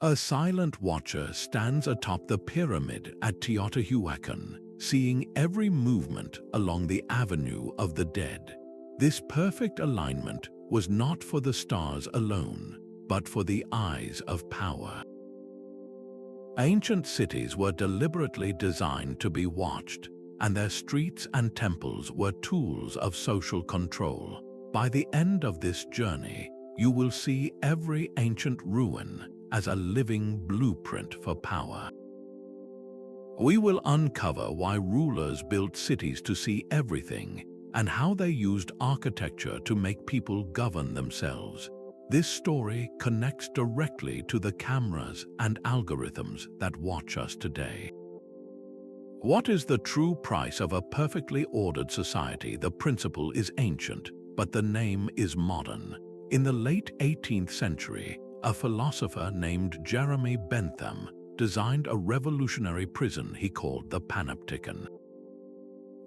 A silent watcher stands atop the pyramid at Teotihuacan, seeing every movement along the Avenue of the Dead. This perfect alignment was not for the stars alone, but for the eyes of power. Ancient cities were deliberately designed to be watched, and their streets and temples were tools of social control. By the end of this journey, you will see every ancient ruin as a living blueprint for power. We will uncover why rulers built cities to see everything and how they used architecture to make people govern themselves. This story connects directly to the cameras and algorithms that watch us today. What is the true price of a perfectly ordered society? The principle is ancient, but the name is modern. In the late 18th century, a philosopher named Jeremy Bentham designed a revolutionary prison he called the Panopticon.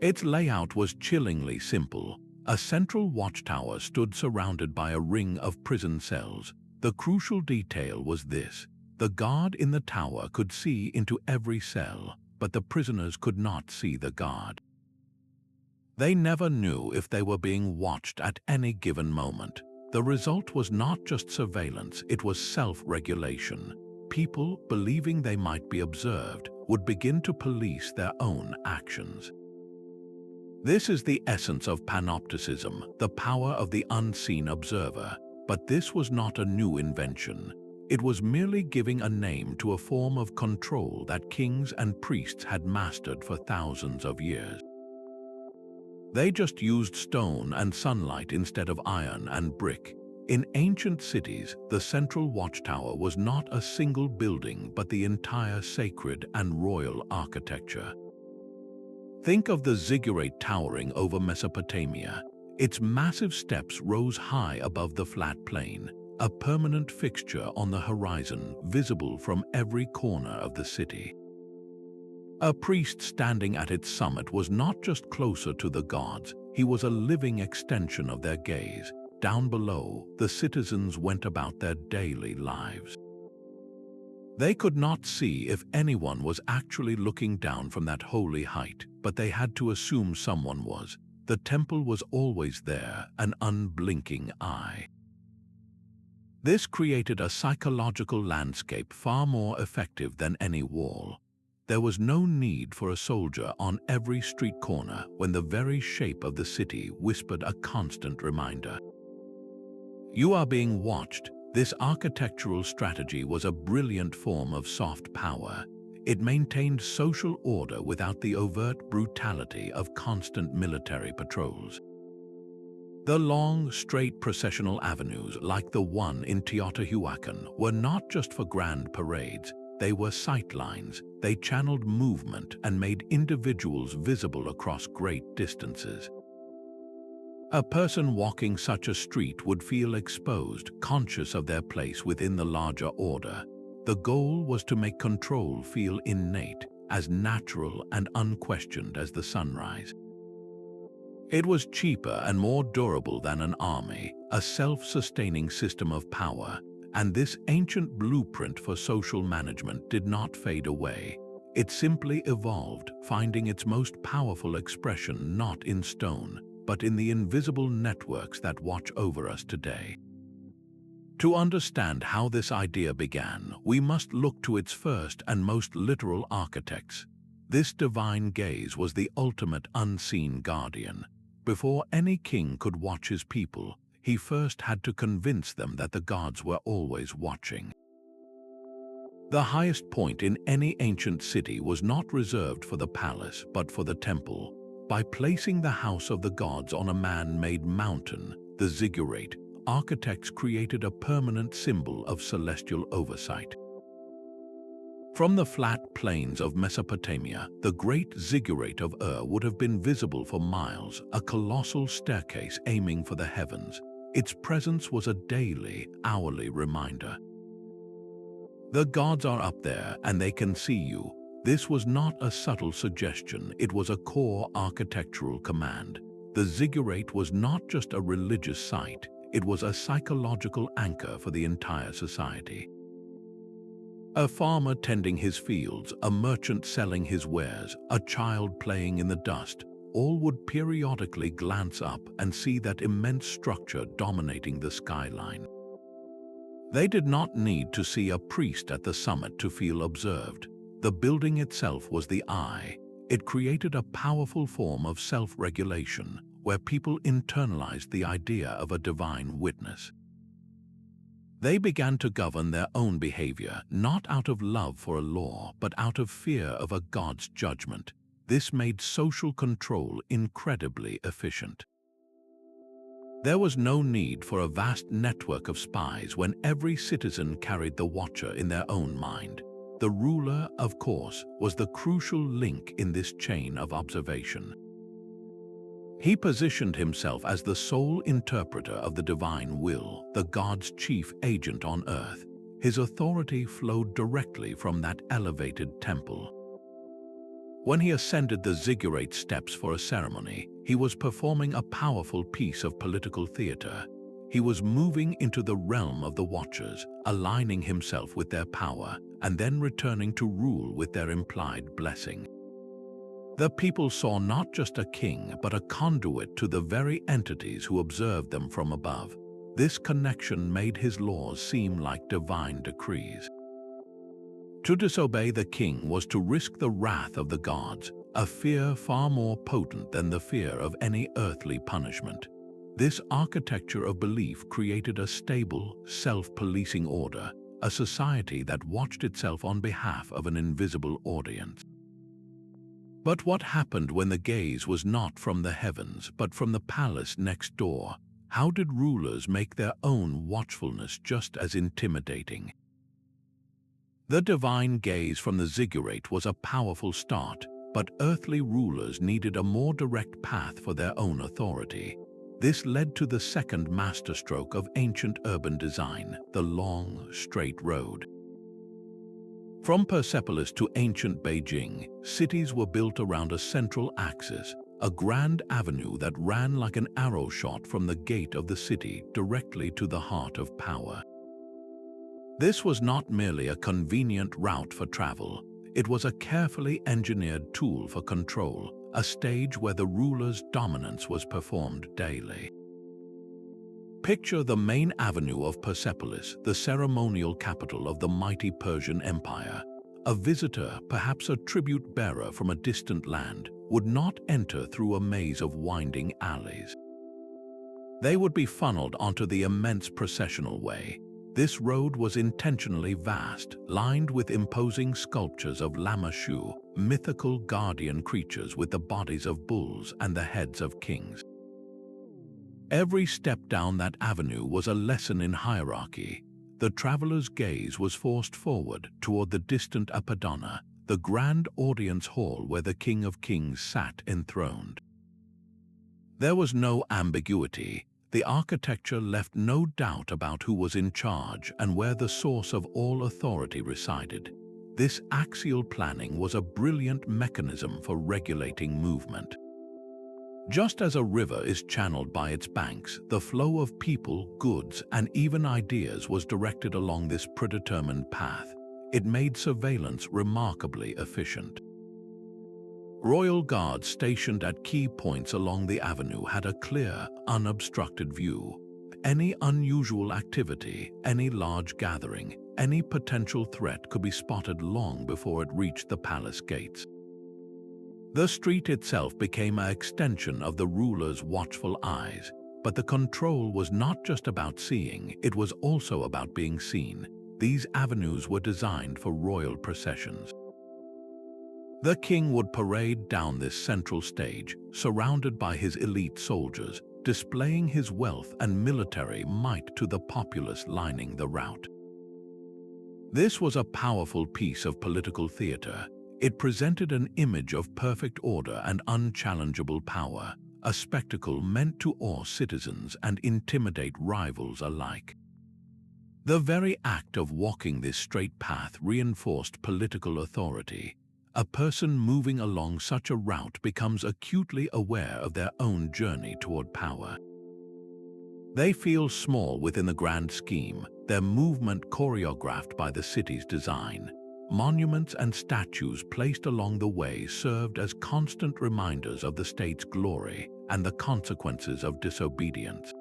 Its layout was chillingly simple. A central watchtower stood surrounded by a ring of prison cells. The crucial detail was this: the guard in the tower could see into every cell, but the prisoners could not see the guard. They never knew if they were being watched at any given moment. The result was not just surveillance, it was self-regulation. People, believing they might be observed, would begin to police their own actions. This is the essence of Panopticism, the power of the unseen observer. But this was not a new invention. It was merely giving a name to a form of control that kings and priests had mastered for thousands of years. They just used stone and sunlight instead of iron and brick. In ancient cities, the central watchtower was not a single building but the entire sacred and royal architecture. Think of the Ziggurat towering over Mesopotamia. Its massive steps rose high above the flat plain, a permanent fixture on the horizon visible from every corner of the city. A priest standing at its summit was not just closer to the gods, he was a living extension of their gaze. Down below, the citizens went about their daily lives. They could not see if anyone was actually looking down from that holy height, but they had to assume someone was. The temple was always there, an unblinking eye. This created a psychological landscape far more effective than any wall. There was no need for a soldier on every street corner when the very shape of the city whispered a constant reminder. You are being watched. This architectural strategy was a brilliant form of soft power. It maintained social order without the overt brutality of constant military patrols. The long, straight processional avenues like the one in Teotihuacan were not just for grand parades. They were sightlines. They channeled movement and made individuals visible across great distances. A person walking such a street would feel exposed, conscious of their place within the larger order. The goal was to make control feel innate, as natural and unquestioned as the sunrise. It was cheaper and more durable than an army, a self-sustaining system of power, and this ancient blueprint for social management did not fade away. It simply evolved, finding its most powerful expression not in stone, but in the invisible networks that watch over us today. To understand how this idea began, we must look to its first and most literal architects. This divine gaze was the ultimate unseen guardian. Before any king could watch his people, he first had to convince them that the gods were always watching. The highest point in any ancient city was not reserved for the palace, but for the temple. By placing the house of the gods on a man-made mountain, the ziggurat, architects created a permanent symbol of celestial oversight. From the flat plains of Mesopotamia, the great ziggurat of Ur would have been visible for miles, a colossal staircase aiming for the heavens. Its presence was a daily, hourly reminder. The gods are up there and they can see you. This was not a subtle suggestion, it was a core architectural command. The ziggurat was not just a religious site, it was a psychological anchor for the entire society. A farmer tending his fields, a merchant selling his wares, a child playing in the dust, all would periodically glance up and see that immense structure dominating the skyline. They did not need to see a priest at the summit to feel observed. The building itself was the eye. It created a powerful form of self-regulation, where people internalized the idea of a divine witness. They began to govern their own behavior, not out of love for a law, but out of fear of a god's judgment. This made social control incredibly efficient. There was no need for a vast network of spies when every citizen carried the watcher in their own mind. The ruler, of course, was the crucial link in this chain of observation. He positioned himself as the sole interpreter of the divine will, the god's chief agent on earth. His authority flowed directly from that elevated temple. When he ascended the Ziggurat steps for a ceremony, he was performing a powerful piece of political theater. He was moving into the realm of the Watchers, aligning himself with their power, and then returning to rule with their implied blessing. The people saw not just a king, but a conduit to the very entities who observed them from above. This connection made his laws seem like divine decrees. To disobey the king was to risk the wrath of the gods, a fear far more potent than the fear of any earthly punishment. This architecture of belief created a stable, self-policing order, a society that watched itself on behalf of an invisible audience. But what happened when the gaze was not from the heavens, but from the palace next door? How did rulers make their own watchfulness just as intimidating? The divine gaze from the ziggurat was a powerful start, but earthly rulers needed a more direct path for their own authority. This led to the second masterstroke of ancient urban design, the long, straight road. From Persepolis to ancient Beijing, cities were built around a central axis, a grand avenue that ran like an arrow shot from the gate of the city directly to the heart of power. This was not merely a convenient route for travel, it was a carefully engineered tool for control, a stage where the ruler's dominance was performed daily. Picture the main avenue of Persepolis, the ceremonial capital of the mighty Persian Empire. A visitor, perhaps a tribute bearer from a distant land, would not enter through a maze of winding alleys. They would be funneled onto the immense processional way. This road was intentionally vast, lined with imposing sculptures of Lamashu, mythical guardian creatures with the bodies of bulls and the heads of kings. Every step down that avenue was a lesson in hierarchy. The traveler's gaze was forced forward toward the distant Apadana, the grand audience hall where the King of Kings sat enthroned. There was no ambiguity. The architecture left no doubt about who was in charge and where the source of all authority resided. This axial planning was a brilliant mechanism for regulating movement. Just as a river is channeled by its banks, the flow of people, goods, and even ideas was directed along this predetermined path. It made surveillance remarkably efficient. Royal guards stationed at key points along the avenue had a clear, unobstructed view. Any unusual activity, any large gathering, any potential threat could be spotted long before it reached the palace gates. The street itself became an extension of the ruler's watchful eyes, but the control was not just about seeing, it was also about being seen. These avenues were designed for royal processions. The king would parade down this central stage, surrounded by his elite soldiers, displaying his wealth and military might to the populace lining the route. This was a powerful piece of political theater. It presented an image of perfect order and unchallengeable power, a spectacle meant to awe citizens and intimidate rivals alike. The very act of walking this straight path reinforced political authority. A person moving along such a route becomes acutely aware of their own journey toward power. They feel small within the grand scheme, their movement choreographed by the city's design. Monuments and statues placed along the way served as constant reminders of the state's glory and the consequences of disobedience.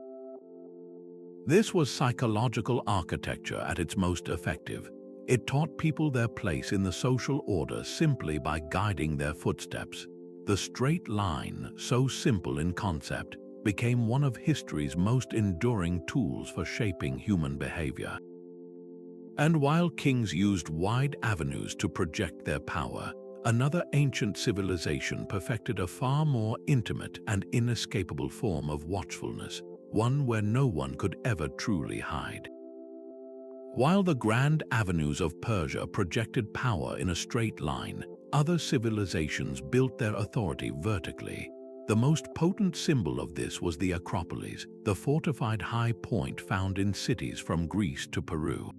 This was psychological architecture at its most effective. It taught people their place in the social order simply by guiding their footsteps. The straight line, so simple in concept, became one of history's most enduring tools for shaping human behavior. And while kings used wide avenues to project their power, another ancient civilization perfected a far more intimate and inescapable form of watchfulness, one where no one could ever truly hide. While the grand avenues of Persia projected power in a straight line, other civilizations built their authority vertically. The most potent symbol of this was the Acropolis, the fortified high point found in cities from Greece to Peru.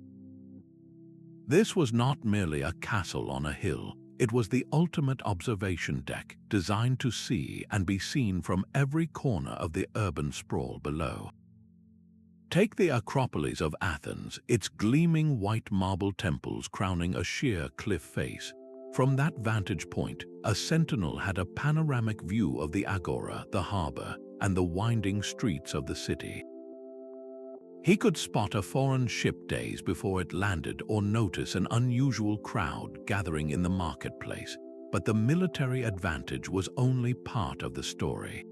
This was not merely a castle on a hill. It was the ultimate observation deck, designed to see and be seen from every corner of the urban sprawl below. Take the Acropolis of Athens, its gleaming white marble temples crowning a sheer cliff face. From that vantage point, a sentinel had a panoramic view of the Agora, the harbor, and the winding streets of the city. He could spot a foreign ship days before it landed or notice an unusual crowd gathering in the marketplace, but the military advantage was only part of the story.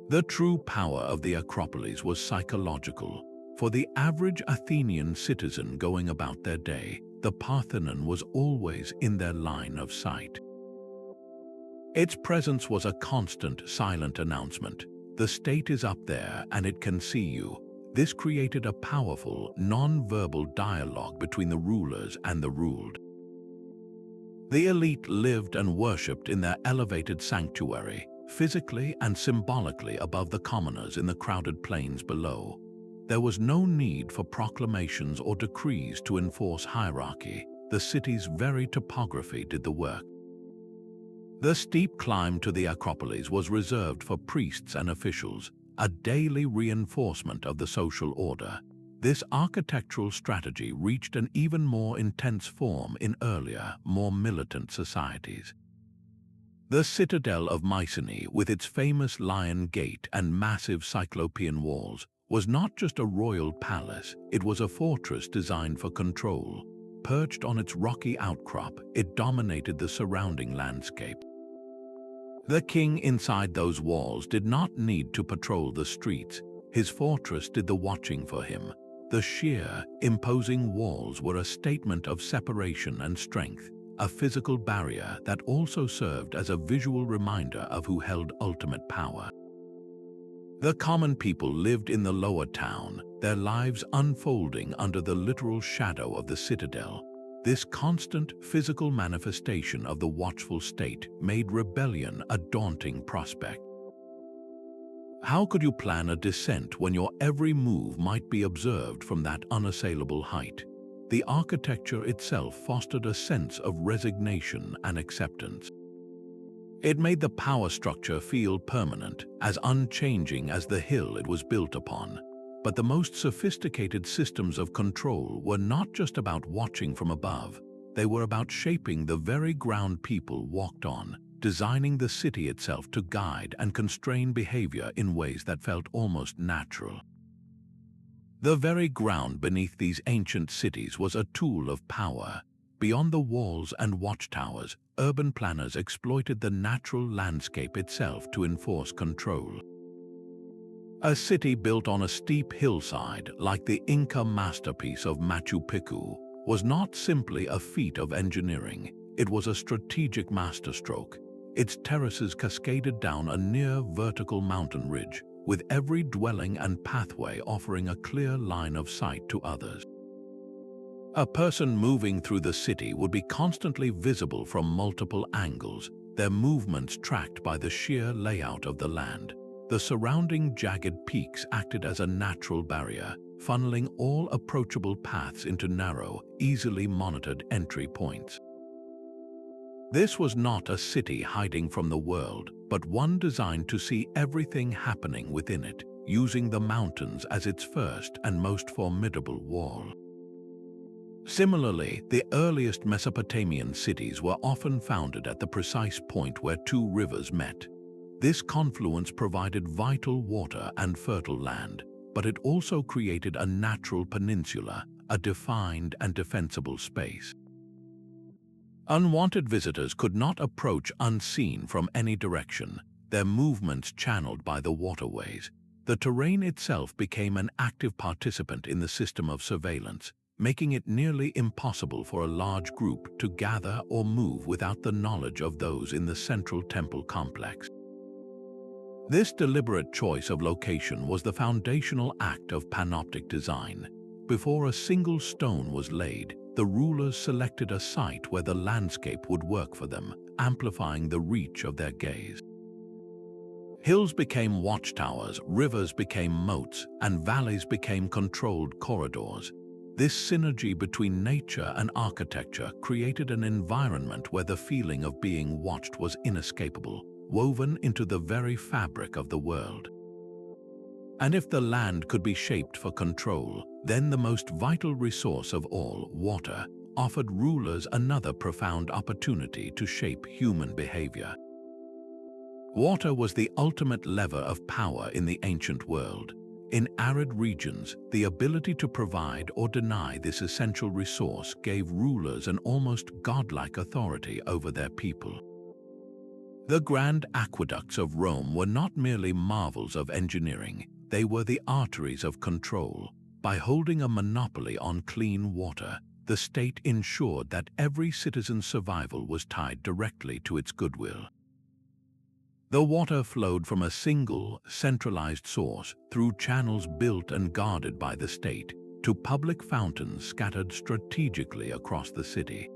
The true power of the Acropolis was psychological. For the average Athenian citizen going about their day, the Parthenon was always in their line of sight. Its presence was a constant, silent announcement. The state is up there and it can see you. This created a powerful, non-verbal dialogue between the rulers and the ruled. The elite lived and worshipped in their elevated sanctuary, physically and symbolically above the commoners in the crowded plains below. There was no need for proclamations or decrees to enforce hierarchy. The city's very topography did the work. The steep climb to the Acropolis was reserved for priests and officials, a daily reinforcement of the social order. This architectural strategy reached an even more intense form in earlier, more militant societies. The Citadel of Mycenae, with its famous Lion Gate and massive Cyclopean walls, was not just a royal palace, it was a fortress designed for control. Perched on its rocky outcrop, it dominated the surrounding landscape. The king inside those walls did not need to patrol the streets. His fortress did the watching for him. The sheer, imposing walls were a statement of separation and strength, a physical barrier that also served as a visual reminder of who held ultimate power. The common people lived in the lower town, their lives unfolding under the literal shadow of the citadel. This constant physical manifestation of the watchful state made rebellion a daunting prospect. How could you plan a descent when your every move might be observed from that unassailable height? The architecture itself fostered a sense of resignation and acceptance. It made the power structure feel permanent, as unchanging as the hill it was built upon. But the most sophisticated systems of control were not just about watching from above. They were about shaping the very ground people walked on, designing the city itself to guide and constrain behavior in ways that felt almost natural. The very ground beneath these ancient cities was a tool of power. Beyond the walls and watchtowers, urban planners exploited the natural landscape itself to enforce control. A city built on a steep hillside, like the Inca masterpiece of Machu Picchu, was not simply a feat of engineering. It was a strategic masterstroke. Its terraces cascaded down a near vertical mountain ridge, with every dwelling and pathway offering a clear line of sight to others. A person moving through the city would be constantly visible from multiple angles, their movements tracked by the sheer layout of the land. The surrounding jagged peaks acted as a natural barrier, funneling all approachable paths into narrow, easily monitored entry points. This was not a city hiding from the world, but one designed to see everything happening within it. using the mountains as its first and most formidable wall. Similarly, the earliest Mesopotamian cities were often founded at the precise point where two rivers met. This confluence provided vital water and fertile land, but it also created a natural peninsula, a defined and defensible space. Unwanted visitors could not approach unseen from any direction, their movements channeled by the waterways. The terrain itself became an active participant in the system of surveillance, making it nearly impossible for a large group to gather or move without the knowledge of those in the central temple complex. This deliberate choice of location was the foundational act of panoptic design. Before a single stone was laid, the rulers selected a site where the landscape would work for them, amplifying the reach of their gaze. Hills became watchtowers, rivers became moats, and valleys became controlled corridors. This synergy between nature and architecture created an environment where the feeling of being watched was inescapable, woven into the very fabric of the world. And if the land could be shaped for control, then the most vital resource of all, water, offered rulers another profound opportunity to shape human behavior. Water was the ultimate lever of power in the ancient world. In arid regions, the ability to provide or deny this essential resource gave rulers an almost godlike authority over their people. The grand aqueducts of Rome were not merely marvels of engineering, they were the arteries of control. By holding a monopoly on clean water, the state ensured that every citizen's survival was tied directly to its goodwill. The water flowed from a single, centralized source through channels built and guarded by the state to public fountains scattered strategically across the city.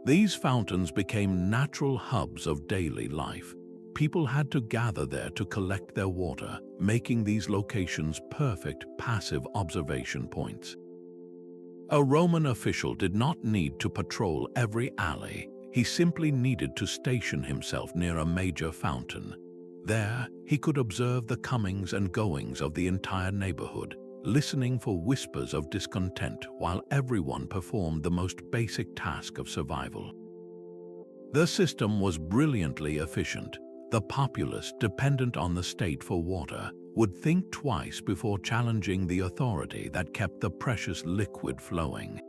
These fountains became natural hubs of daily life. People had to gather there to collect their water, making these locations perfect passive observation points. A Roman official did not need to patrol every alley. He simply needed to station himself near a major fountain. There, he could observe the comings and goings of the entire neighborhood, listening for whispers of discontent while everyone performed the most basic task of survival. The system was brilliantly efficient. The populace, dependent on the state for water, would think twice before challenging the authority that kept the precious liquid flowing.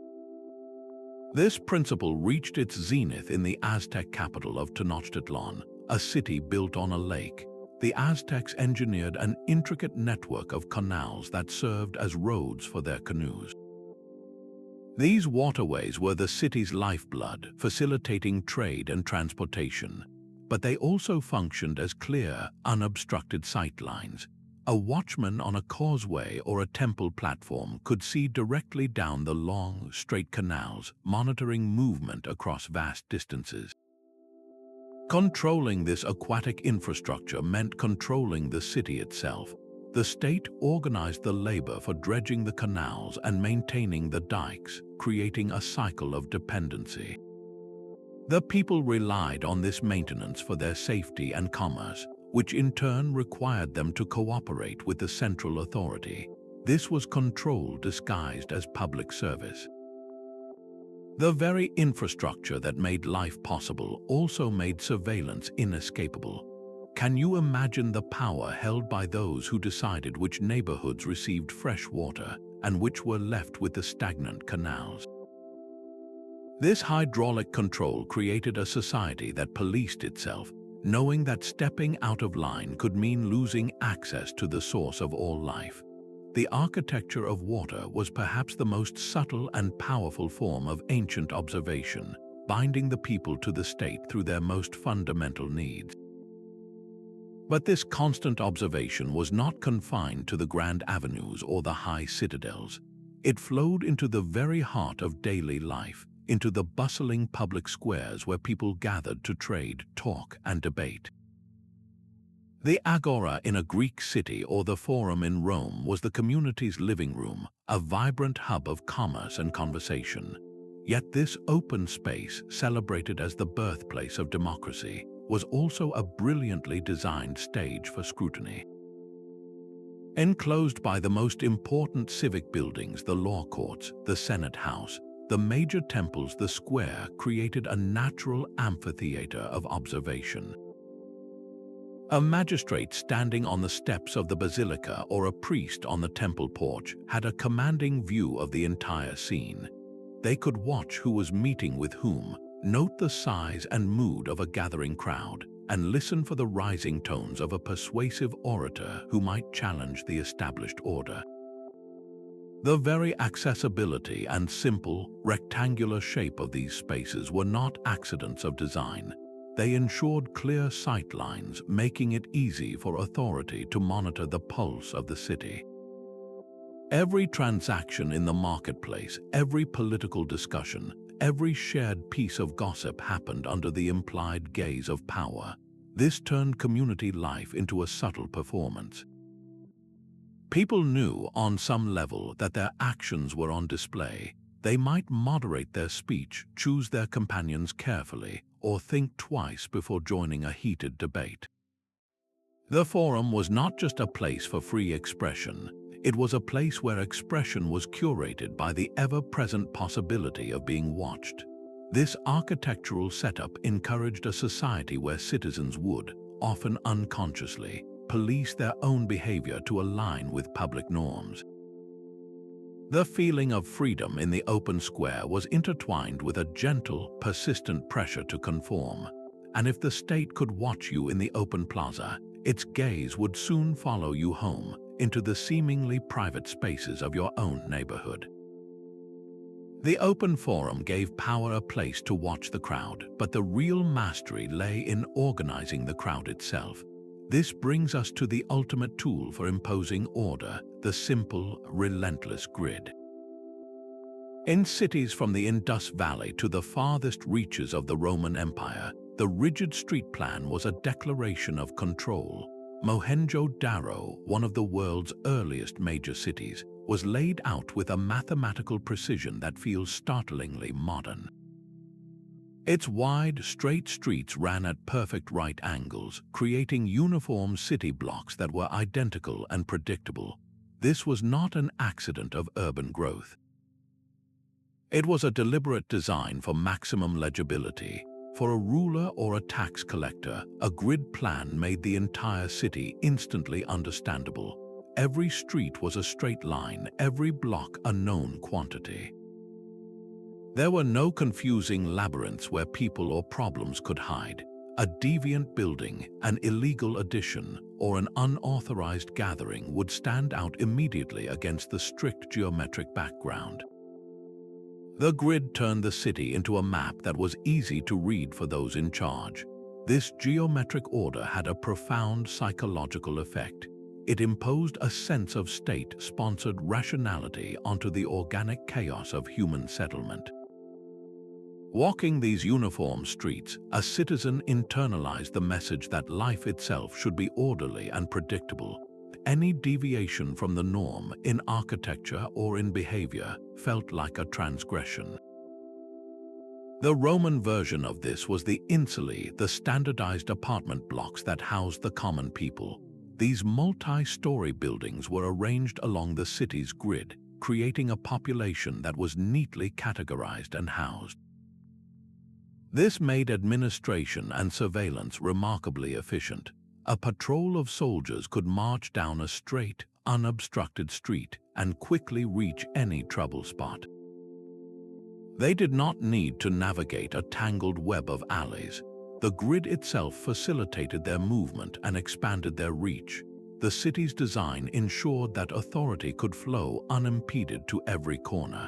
This principle reached its zenith in the Aztec capital of Tenochtitlan, a city built on a lake. The Aztecs engineered an intricate network of canals that served as roads for their canoes. These waterways were the city's lifeblood, facilitating trade and transportation, but they also functioned as clear, unobstructed sightlines. A watchman on a causeway or a temple platform could see directly down the long, straight canals, monitoring movement across vast distances. Controlling this aquatic infrastructure meant controlling the city itself. The state organized the labor for dredging the canals and maintaining the dikes, creating a cycle of dependency. The people relied on this maintenance for their safety and commerce, which in turn required them to cooperate with the central authority. This was control disguised as public service. The very infrastructure that made life possible also made surveillance inescapable. Can you imagine the power held by those who decided which neighborhoods received fresh water and which were left with the stagnant canals? This hydraulic control created a society that policed itself, knowing that stepping out of line could mean losing access to the source of all life. The architecture of water was perhaps the most subtle and powerful form of ancient observation, binding the people to the state through their most fundamental needs. But this constant observation was not confined to the grand avenues or the high citadels. It flowed into the very heart of daily life, into the bustling public squares where people gathered to trade, talk, and debate. The Agora in a Greek city or the Forum in Rome was the community's living room, a vibrant hub of commerce and conversation. Yet this open space, celebrated as the birthplace of democracy, was also a brilliantly designed stage for scrutiny. Enclosed by the most important civic buildings, the law courts, the Senate House, the major temples, the square created a natural amphitheater of observation. A magistrate standing on the steps of the basilica or a priest on the temple porch had a commanding view of the entire scene. They could watch who was meeting with whom, note the size and mood of a gathering crowd, and listen for the rising tones of a persuasive orator who might challenge the established order. The very accessibility and simple, rectangular shape of these spaces were not accidents of design. They ensured clear sight lines, making it easy for authority to monitor the pulse of the city. Every transaction in the marketplace, every political discussion, every shared piece of gossip happened under the implied gaze of power. This turned community life into a subtle performance. People knew on some level that their actions were on display. They might moderate their speech, choose their companions carefully, or think twice before joining a heated debate. The forum was not just a place for free expression. It was a place where expression was curated by the ever-present possibility of being watched. This architectural setup encouraged a society where citizens would, often unconsciously, police their own behavior to align with public norms. The feeling of freedom in the open square was intertwined with a gentle, persistent pressure to conform. And if the state could watch you in the open plaza, its gaze would soon follow you home, into the seemingly private spaces of your own neighborhood. The open forum gave power a place to watch the crowd, but the real mastery lay in organizing the crowd itself. This brings us to the ultimate tool for imposing order, the simple, relentless grid. In cities from the Indus Valley to the farthest reaches of the Roman Empire, the rigid street plan was a declaration of control. Mohenjo-Daro, one of the world's earliest major cities, was laid out with a mathematical precision that feels startlingly modern. Its wide, straight streets ran at perfect right angles, creating uniform city blocks that were identical and predictable. This was not an accident of urban growth. It was a deliberate design for maximum legibility. For a ruler or a tax collector, a grid plan made the entire city instantly understandable. Every street was a straight line, every block a known quantity. There were no confusing labyrinths where people or problems could hide. A deviant building, an illegal addition, or an unauthorized gathering would stand out immediately against the strict geometric background. The grid turned the city into a map that was easy to read for those in charge. This geometric order had a profound psychological effect. It imposed a sense of state-sponsored rationality onto the organic chaos of human settlement. Walking these uniform streets, a citizen internalized the message that life itself should be orderly and predictable. Any deviation from the norm in architecture or in behavior felt like a transgression. The Roman version of this was the insulae, the standardized apartment blocks that housed the common people. These multi-story buildings were arranged along the city's grid, creating a population that was neatly categorized and housed. This made administration and surveillance remarkably efficient. A patrol of soldiers could march down a straight, unobstructed street and quickly reach any trouble spot. They did not need to navigate a tangled web of alleys. The grid itself facilitated their movement and expanded their reach. The city's design ensured that authority could flow unimpeded to every corner.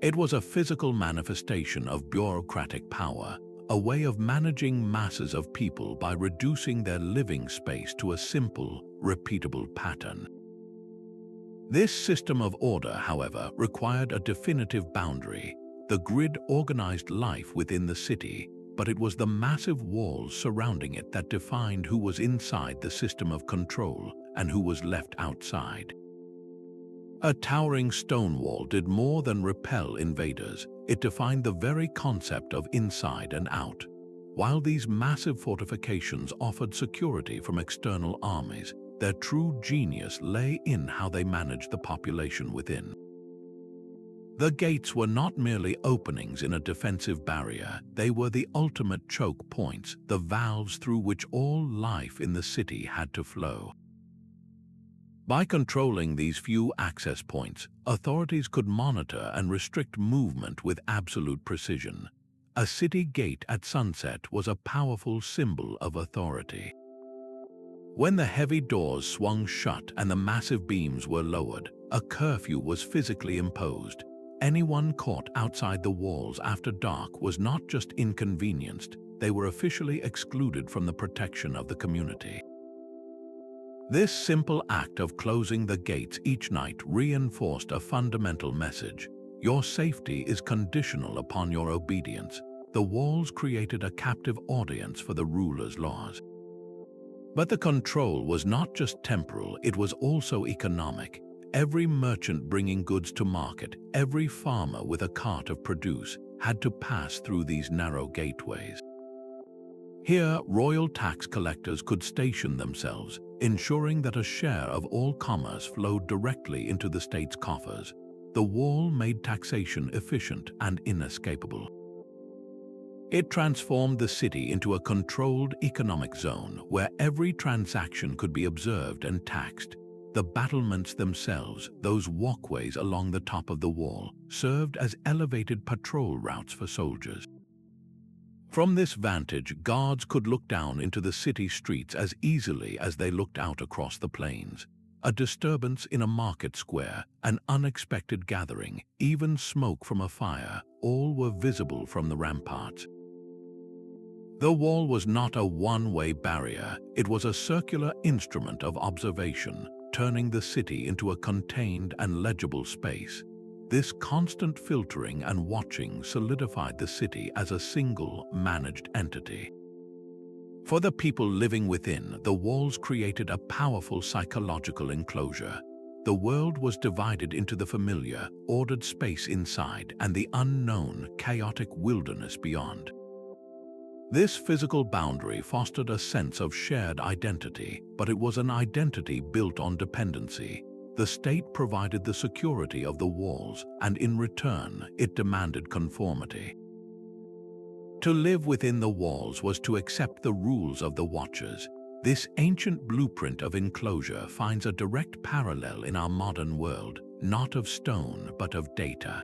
It was a physical manifestation of bureaucratic power, a way of managing masses of people by reducing their living space to a simple, repeatable pattern. This system of order, however, required a definitive boundary. The grid organized life within the city, but it was the massive walls surrounding it that defined who was inside the system of control and who was left outside. A towering stone wall did more than repel invaders. It defined the very concept of inside and out. While these massive fortifications offered security from external armies, Their true genius lay in how they managed the population within. The gates were not merely openings in a defensive barrier, they were the ultimate choke points, the valves through which all life in the city had to flow. By controlling these few access points, authorities could monitor and restrict movement with absolute precision. A city gate at sunset was a powerful symbol of authority. When the heavy doors swung shut and the massive beams were lowered, a curfew was physically imposed. Anyone caught outside the walls after dark was not just inconvenienced, they were officially excluded from the protection of the community. This simple act of closing the gates each night reinforced a fundamental message. Your safety is conditional upon your obedience. The walls created a captive audience for the ruler's laws. But the control was not just temporal, it was also economic. Every merchant bringing goods to market, every farmer with a cart of produce, had to pass through these narrow gateways. Here, royal tax collectors could station themselves, ensuring that a share of all commerce flowed directly into the state's coffers. The wall made taxation efficient and inescapable. It transformed the city into a controlled economic zone where every transaction could be observed and taxed. The battlements themselves, those walkways along the top of the wall, served as elevated patrol routes for soldiers. From this vantage, guards could look down into the city streets as easily as they looked out across the plains. A disturbance in a market square, an unexpected gathering, even smoke from a fire, all were visible from the ramparts. The wall was not a one-way barrier, it was a circular instrument of observation, turning the city into a contained and legible space. This constant filtering and watching solidified the city as a single, managed entity. For the people living within, the walls created a powerful psychological enclosure. The world was divided into the familiar, ordered space inside and the unknown, chaotic wilderness beyond. This physical boundary fostered a sense of shared identity, but it was an identity built on dependency. The state provided the security of the walls, and in return, it demanded conformity. To live within the walls was to accept the rules of the Watchers. This ancient blueprint of enclosure finds a direct parallel in our modern world, not of stone, but of data.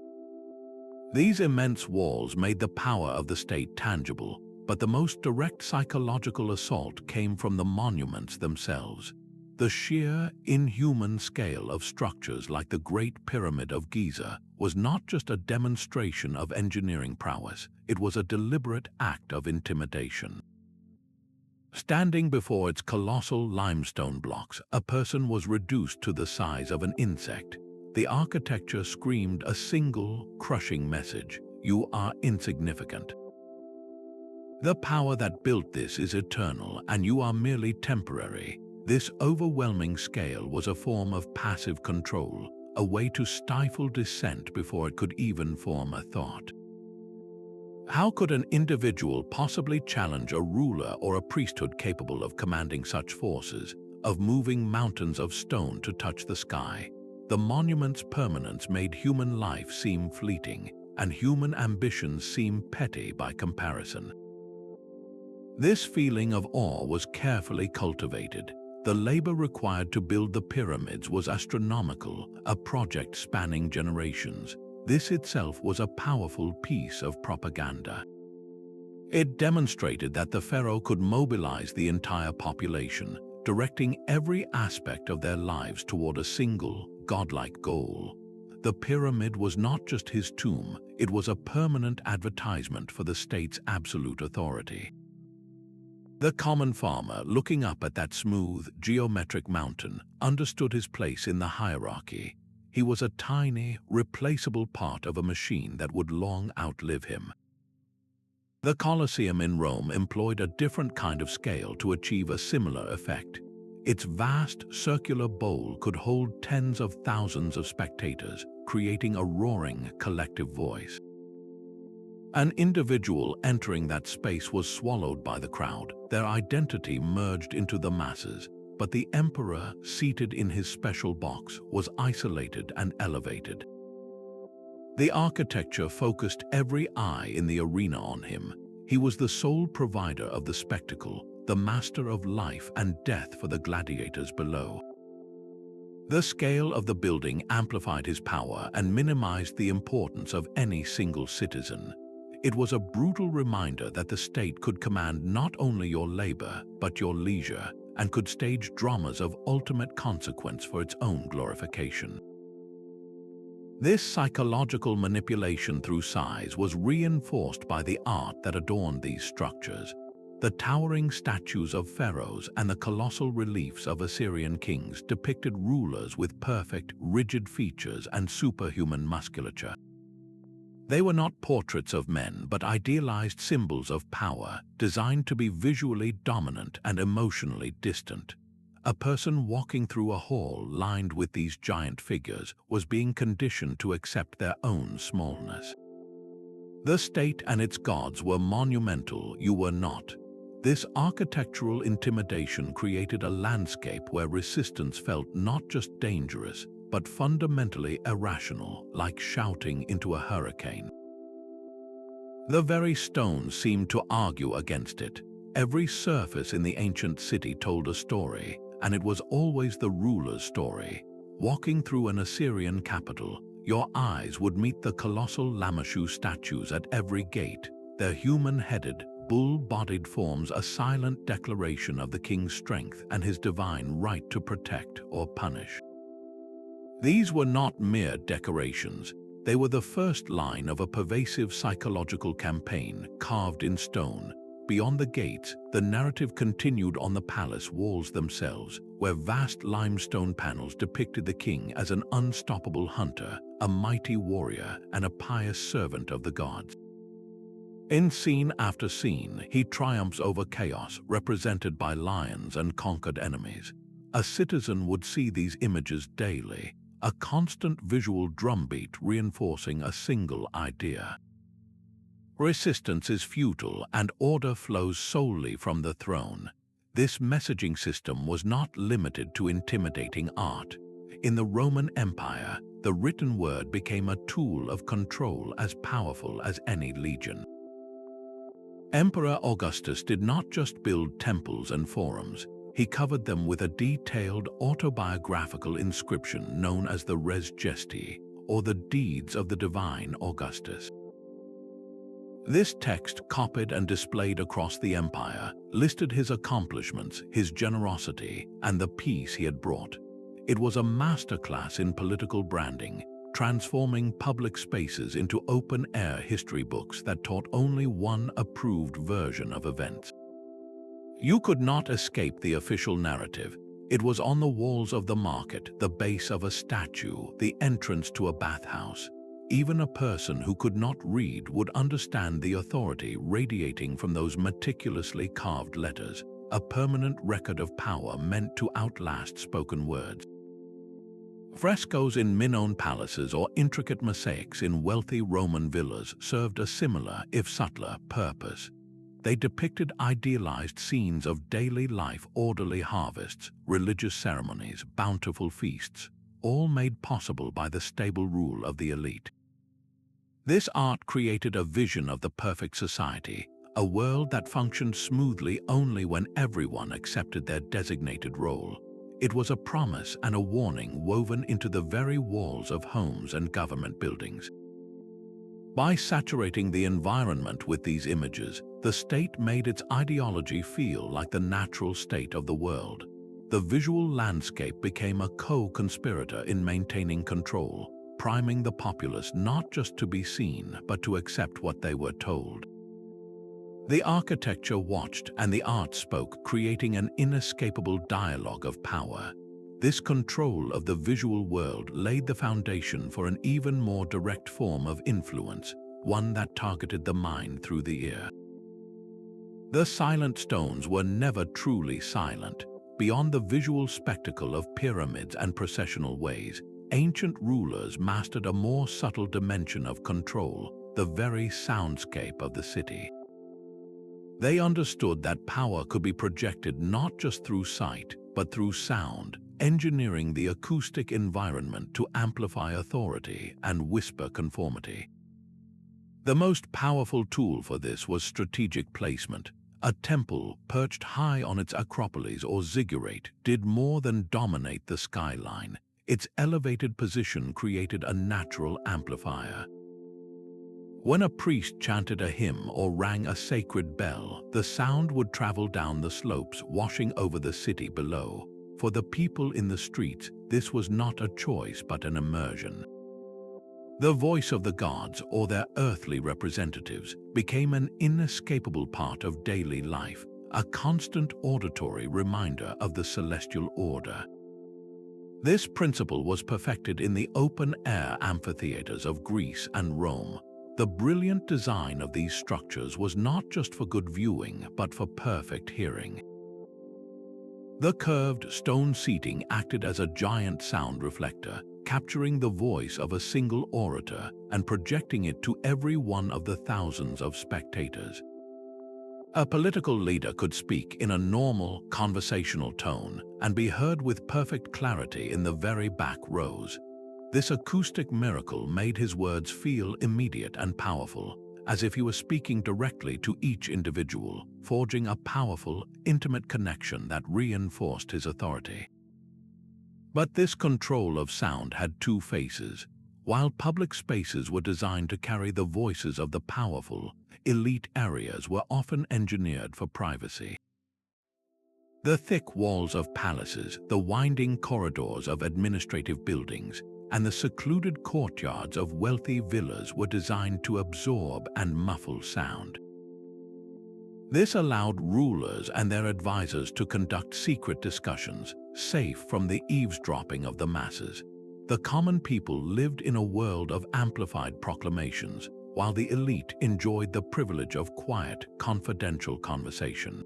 These immense walls made the power of the state tangible, but the most direct psychological assault came from the monuments themselves. The sheer, inhuman scale of structures like the Great Pyramid of Giza was not just a demonstration of engineering prowess, it was a deliberate act of intimidation. Standing before its colossal limestone blocks, a person was reduced to the size of an insect. The architecture screamed a single, crushing message: you are insignificant. The power that built this is eternal, and you are merely temporary. This overwhelming scale was a form of passive control, a way to stifle dissent before it could even form a thought. How could an individual possibly challenge a ruler or a priesthood capable of commanding such forces, of moving mountains of stone to touch the sky? The monument's permanence made human life seem fleeting, and human ambitions seem petty by comparison. This feeling of awe was carefully cultivated. The labor required to build the pyramids was astronomical, a project spanning generations. This itself was a powerful piece of propaganda. It demonstrated that the pharaoh could mobilize the entire population, directing every aspect of their lives toward a single, godlike goal. The pyramid was not just his tomb, it was a permanent advertisement for the state's absolute authority. The common farmer, looking up at that smooth, geometric mountain, understood his place in the hierarchy. He was a tiny, replaceable part of a machine that would long outlive him. The Coliseum in Rome employed a different kind of scale to achieve a similar effect. Its vast, circular bowl could hold tens of thousands of spectators, creating a roaring, collective voice. An individual entering that space was swallowed by the crowd. Their identity merged into the masses, but the emperor, seated in his special box, was isolated and elevated. The architecture focused every eye in the arena on him. He was the sole provider of the spectacle, the master of life and death for the gladiators below. The scale of the building amplified his power and minimized the importance of any single citizen. It was a brutal reminder that the state could command not only your labor, but your leisure, and could stage dramas of ultimate consequence for its own glorification. This psychological manipulation through size was reinforced by the art that adorned these structures. The towering statues of pharaohs and the colossal reliefs of Assyrian kings depicted rulers with perfect, rigid features and superhuman musculature. They were not portraits of men, but idealized symbols of power, designed to be visually dominant and emotionally distant. A person walking through a hall lined with these giant figures was being conditioned to accept their own smallness. The state and its gods were monumental, you were not. This architectural intimidation created a landscape where resistance felt not just dangerous, but fundamentally irrational, like shouting into a hurricane. The very stones seemed to argue against it. Every surface in the ancient city told a story, and it was always the ruler's story. Walking through an Assyrian capital, your eyes would meet the colossal Lamashu statues at every gate, their human-headed, bull-bodied forms a silent declaration of the king's strength and his divine right to protect or punish. These were not mere decorations. They were the first line of a pervasive psychological campaign carved in stone. Beyond the gates, the narrative continued on the palace walls themselves, where vast limestone panels depicted the king as an unstoppable hunter, a mighty warrior, and a pious servant of the gods. In scene after scene, he triumphs over chaos, represented by lions and conquered enemies. A citizen would see these images daily, a constant visual drumbeat reinforcing a single idea. Resistance is futile and order flows solely from the throne. This messaging system was not limited to intimidating art. In the Roman Empire, the written word became a tool of control as powerful as any legion. Emperor Augustus did not just build temples and forums. He covered them with a detailed autobiographical inscription known as the Res Gesti, or the Deeds of the Divine Augustus. This text, copied and displayed across the empire, listed his accomplishments, his generosity, and the peace he had brought. It was a masterclass in political branding, transforming public spaces into open-air history books that taught only one approved version of events. You could not escape the official narrative. It was on the walls of the market, the base of a statue, the entrance to a bathhouse. Even a person who could not read would understand the authority radiating from those meticulously carved letters, a permanent record of power meant to outlast spoken words. Frescoes in Minoan palaces or intricate mosaics in wealthy Roman villas served a similar, if subtler, purpose. They depicted idealized scenes of daily life, orderly harvests, religious ceremonies, bountiful feasts, all made possible by the stable rule of the elite. This art created a vision of the perfect society, a world that functioned smoothly only when everyone accepted their designated role. It was a promise and a warning woven into the very walls of homes and government buildings. By saturating the environment with these images, the state made its ideology feel like the natural state of the world. The visual landscape became a co-conspirator in maintaining control, priming the populace not just to be seen, but to accept what they were told. The architecture watched and the art spoke, creating an inescapable dialogue of power. This control of the visual world laid the foundation for an even more direct form of influence, one that targeted the mind through the ear. The silent stones were never truly silent. Beyond the visual spectacle of pyramids and processional ways, ancient rulers mastered a more subtle dimension of control, the very soundscape of the city. They understood that power could be projected not just through sight, but through sound, engineering the acoustic environment to amplify authority and whisper conformity. The most powerful tool for this was strategic placement. A temple perched high on its Acropolis or Ziggurat did more than dominate the skyline. Its elevated position created a natural amplifier. When a priest chanted a hymn or rang a sacred bell, the sound would travel down the slopes, washing over the city below. For the people in the streets, this was not a choice but an immersion. The voice of the gods, or their earthly representatives, became an inescapable part of daily life, a constant auditory reminder of the celestial order. This principle was perfected in the open-air amphitheaters of Greece and Rome. The brilliant design of these structures was not just for good viewing, but for perfect hearing. The curved stone seating acted as a giant sound reflector, capturing the voice of a single orator and projecting it to every one of the thousands of spectators. A political leader could speak in a normal, conversational tone and be heard with perfect clarity in the very back rows. This acoustic miracle made his words feel immediate and powerful, as if he was speaking directly to each individual, forging a powerful, intimate connection that reinforced his authority. But this control of sound had two faces. While public spaces were designed to carry the voices of the powerful, elite areas were often engineered for privacy. The thick walls of palaces, the winding corridors of administrative buildings, and the secluded courtyards of wealthy villas were designed to absorb and muffle sound. This allowed rulers and their advisors to conduct secret discussions, safe from the eavesdropping of the masses. The common people lived in a world of amplified proclamations, while the elite enjoyed the privilege of quiet, confidential conversation.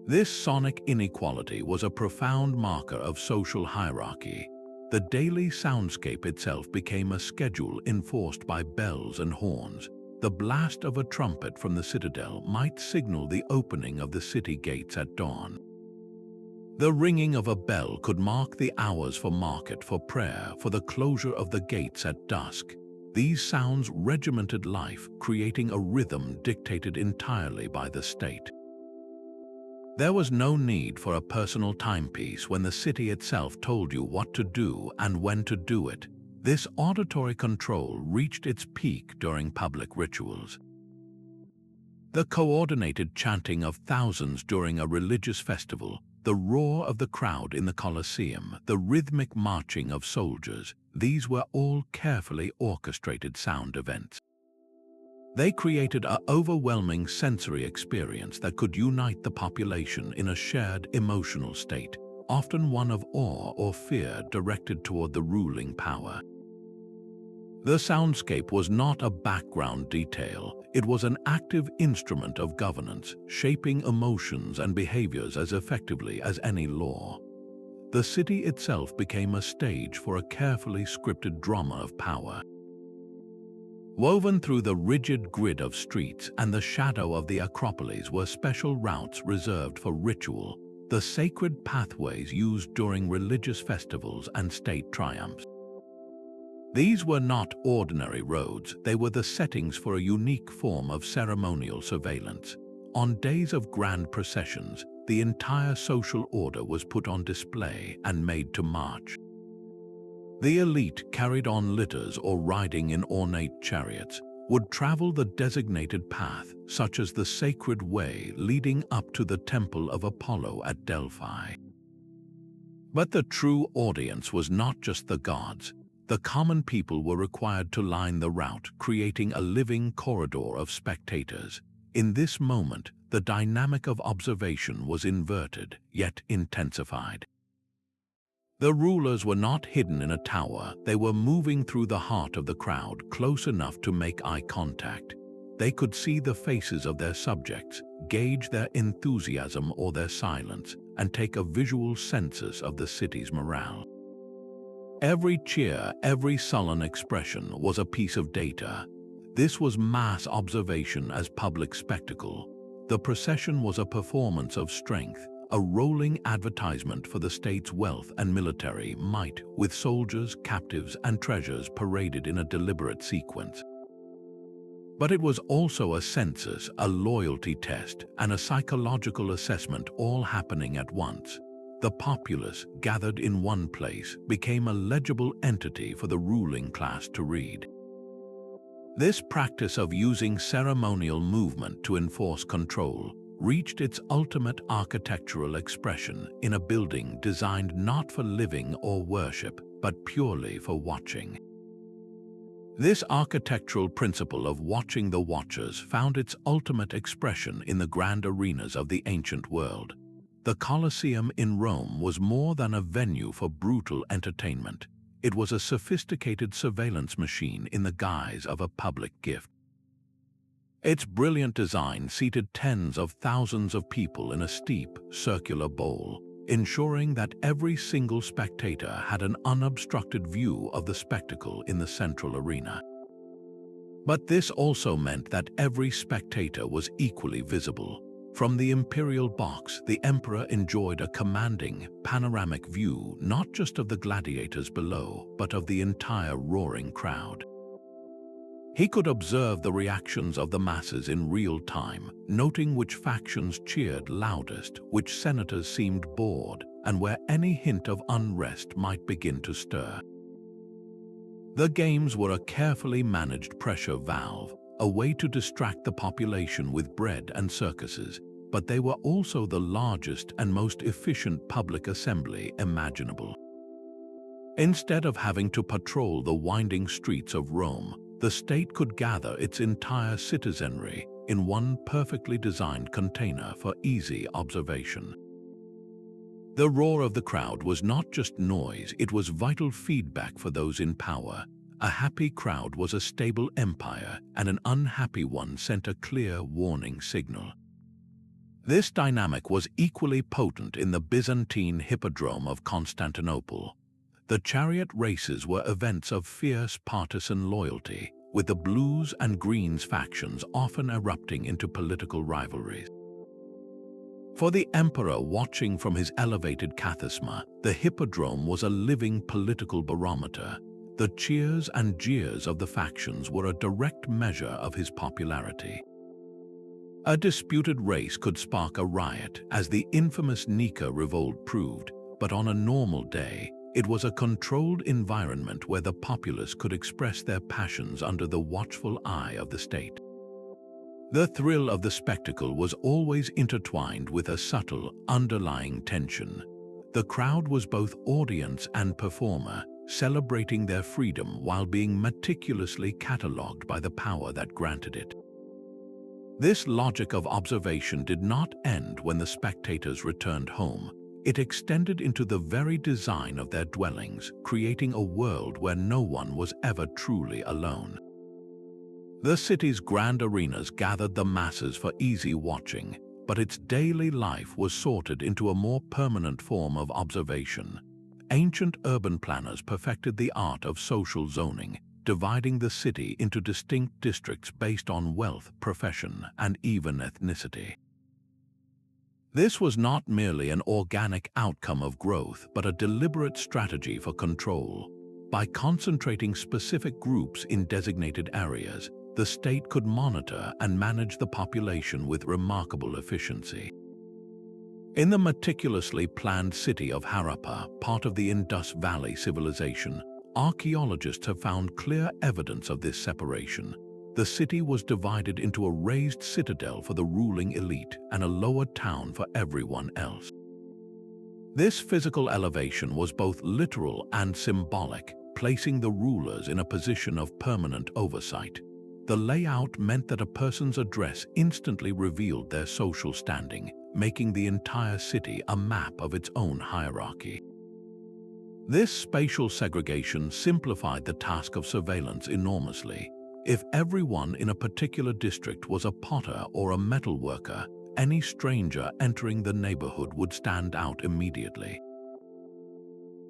This sonic inequality was a profound marker of social hierarchy. The daily soundscape itself became a schedule enforced by bells and horns. The blast of a trumpet from the citadel might signal the opening of the city gates at dawn. The ringing of a bell could mark the hours for market, for prayer, for the closure of the gates at dusk. These sounds regimented life, creating a rhythm dictated entirely by the state. There was no need for a personal timepiece when the city itself told you what to do and when to do it. This auditory control reached its peak during public rituals. The coordinated chanting of thousands during a religious festival, the roar of the crowd in the Coliseum, the rhythmic marching of soldiers, these were all carefully orchestrated sound events. They created an overwhelming sensory experience that could unite the population in a shared emotional state, often one of awe or fear directed toward the ruling power. The soundscape was not a background detail, it was an active instrument of governance, shaping emotions and behaviors as effectively as any law. The city itself became a stage for a carefully scripted drama of power. Woven through the rigid grid of streets and the shadow of the Acropolis were special routes reserved for ritual, the sacred pathways used during religious festivals and state triumphs. These were not ordinary roads, they were the settings for a unique form of ceremonial surveillance. On days of grand processions, the entire social order was put on display and made to march. The elite, carried on litters or riding in ornate chariots, would travel the designated path, such as the sacred way leading up to the Temple of Apollo at Delphi. But the true audience was not just the gods. The common people were required to line the route, creating a living corridor of spectators. In this moment, the dynamic of observation was inverted, yet intensified. The rulers were not hidden in a tower, they were moving through the heart of the crowd, close enough to make eye contact. They could see the faces of their subjects, gauge their enthusiasm or their silence, and take a visual census of the city's morale. Every cheer, every sullen expression was a piece of data. This was mass observation as public spectacle. The procession was a performance of strength, a rolling advertisement for the state's wealth and military might, with soldiers, captives, and treasures paraded in a deliberate sequence. But it was also a census, a loyalty test, and a psychological assessment all happening at once. The populace, gathered in one place, became a legible entity for the ruling class to read. This practice of using ceremonial movement to enforce control reached its ultimate architectural expression in a building designed not for living or worship, but purely for watching. This architectural principle of watching the watchers found its ultimate expression in the grand arenas of the ancient world. The Coliseum in Rome was more than a venue for brutal entertainment. It was a sophisticated surveillance machine in the guise of a public gift. Its brilliant design seated tens of thousands of people in a steep, circular bowl, ensuring that every single spectator had an unobstructed view of the spectacle in the central arena. But this also meant that every spectator was equally visible. From the imperial box, the emperor enjoyed a commanding, panoramic view not just of the gladiators below, but of the entire roaring crowd. He could observe the reactions of the masses in real time, noting which factions cheered loudest, which senators seemed bored, and where any hint of unrest might begin to stir. The games were a carefully managed pressure valve, a way to distract the population with bread and circuses, but they were also the largest and most efficient public assembly imaginable. Instead of having to patrol the winding streets of Rome, the state could gather its entire citizenry in one perfectly designed container for easy observation. The roar of the crowd was not just noise, it was vital feedback for those in power. A happy crowd was a stable empire, and an unhappy one sent a clear warning signal. This dynamic was equally potent in the Byzantine hippodrome of Constantinople. The chariot races were events of fierce partisan loyalty, with the blues and greens factions often erupting into political rivalries. For the emperor watching from his elevated kathisma, the hippodrome was a living political barometer. The cheers and jeers of the factions were a direct measure of his popularity. A disputed race could spark a riot, as the infamous Nika revolt proved, but on a normal day, it was a controlled environment where the populace could express their passions under the watchful eye of the state. The thrill of the spectacle was always intertwined with a subtle, underlying tension. The crowd was both audience and performer, celebrating their freedom while being meticulously catalogued by the power that granted it. This logic of observation did not end when the spectators returned home. It extended into the very design of their dwellings, creating a world where no one was ever truly alone. The city's grand arenas gathered the masses for easy watching, but its daily life was sorted into a more permanent form of observation. Ancient urban planners perfected the art of social zoning, dividing the city into distinct districts based on wealth, profession, and even ethnicity. This was not merely an organic outcome of growth, but a deliberate strategy for control. By concentrating specific groups in designated areas, the state could monitor and manage the population with remarkable efficiency. In the meticulously planned city of Harappa, part of the Indus Valley civilization, archaeologists have found clear evidence of this separation. The city was divided into a raised citadel for the ruling elite and a lower town for everyone else. This physical elevation was both literal and symbolic, placing the rulers in a position of permanent oversight. The layout meant that a person's address instantly revealed their social standing, making the entire city a map of its own hierarchy. This spatial segregation simplified the task of surveillance enormously. If everyone in a particular district was a potter or a metal worker, any stranger entering the neighborhood would stand out immediately.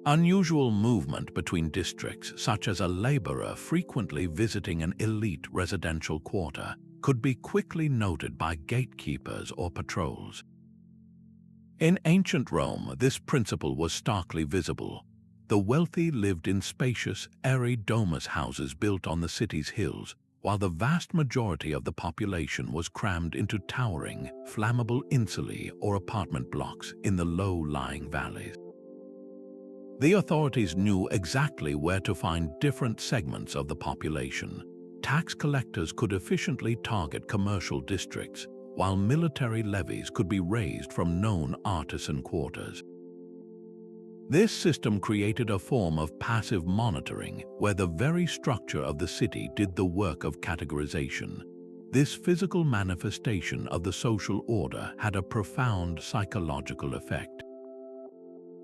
Unusual movement between districts, such as a laborer frequently visiting an elite residential quarter, could be quickly noted by gatekeepers or patrols. In ancient Rome, this principle was starkly visible. The wealthy lived in spacious, airy domus houses built on the city's hills, while the vast majority of the population was crammed into towering, flammable insulae or apartment blocks in the low-lying valleys. The authorities knew exactly where to find different segments of the population. Tax collectors could efficiently target commercial districts, while military levies could be raised from known artisan quarters. This system created a form of passive monitoring where the very structure of the city did the work of categorization. This physical manifestation of the social order had a profound psychological effect.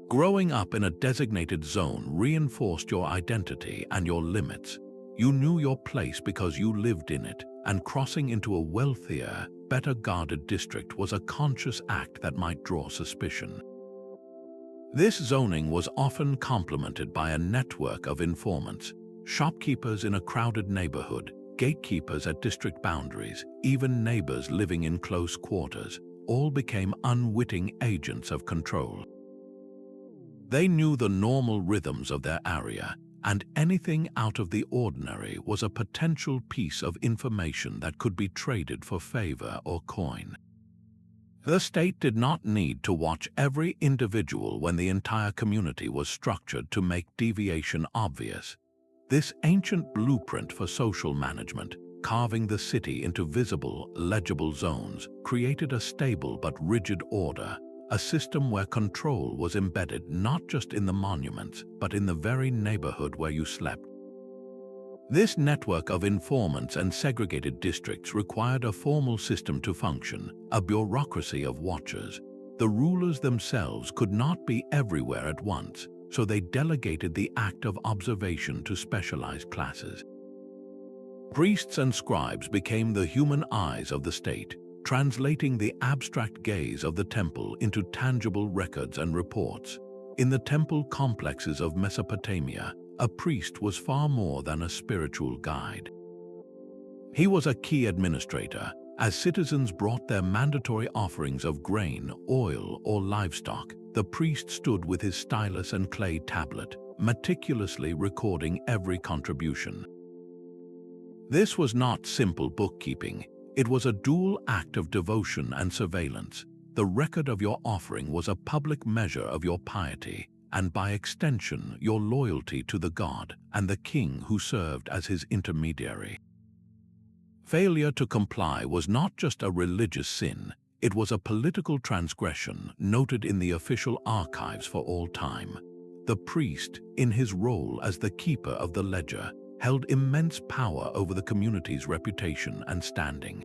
Growing up in a designated zone reinforced your identity and your limits. You knew your place because you lived in it, and crossing into a wealthier, better guarded district was a conscious act that might draw suspicion. This zoning was often complemented by a network of informants, shopkeepers in a crowded neighborhood, gatekeepers at district boundaries, even neighbors living in close quarters, all became unwitting agents of control. They knew the normal rhythms of their area, and anything out of the ordinary was a potential piece of information that could be traded for favor or coin. The state did not need to watch every individual when the entire community was structured to make deviation obvious. This ancient blueprint for social management, carving the city into visible, legible zones, created a stable but rigid order, a system where control was embedded not just in the monuments, but in the very neighborhood where you slept. This network of informants and segregated districts required a formal system to function, a bureaucracy of watchers. The rulers themselves could not be everywhere at once, so they delegated the act of observation to specialized classes. Priests and scribes became the human eyes of the state, translating the abstract gaze of the temple into tangible records and reports. In the temple complexes of Mesopotamia, a priest was far more than a spiritual guide. He was a key administrator. As citizens brought their mandatory offerings of grain, oil, or livestock, the priest stood with his stylus and clay tablet, meticulously recording every contribution. This was not simple bookkeeping. It was a dual act of devotion and surveillance. The record of your offering was a public measure of your piety, and by extension, your loyalty to the god and the king who served as his intermediary. Failure to comply was not just a religious sin, it was a political transgression noted in the official archives for all time. The priest, in his role as the keeper of the ledger, held immense power over the community's reputation and standing.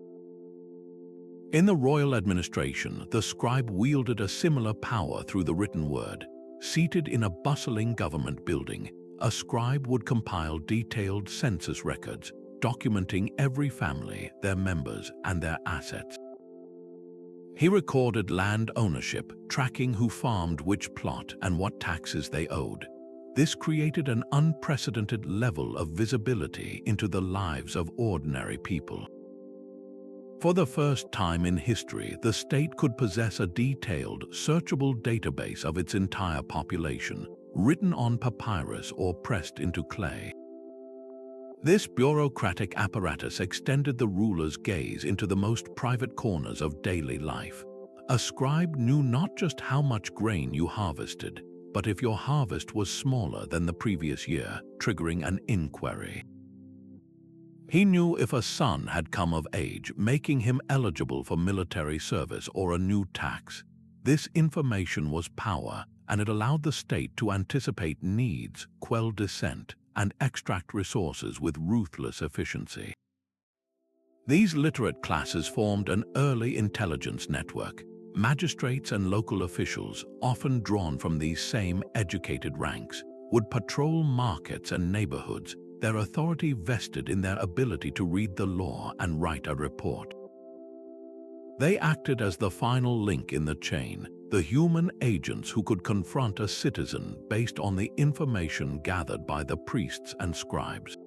In the royal administration, the scribe wielded a similar power through the written word. Seated in a bustling government building, a scribe would compile detailed census records, documenting every family, their members, and their assets. He recorded land ownership, tracking who farmed which plot and what taxes they owed. This created an unprecedented level of visibility into the lives of ordinary people. For the first time in history, the state could possess a detailed, searchable database of its entire population, written on papyrus or pressed into clay. This bureaucratic apparatus extended the ruler's gaze into the most private corners of daily life. A scribe knew not just how much grain you harvested, but if your harvest was smaller than the previous year, triggering an inquiry. He knew if a son had come of age, making him eligible for military service or a new tax. This information was power, and it allowed the state to anticipate needs, quell dissent, and extract resources with ruthless efficiency. These literate classes formed an early intelligence network. Magistrates and local officials, often drawn from these same educated ranks, would patrol markets and neighborhoods, their authority vested in their ability to read the law and write a report. They acted as the final link in the chain, the human agents who could confront a citizen based on the information gathered by the priests and scribes.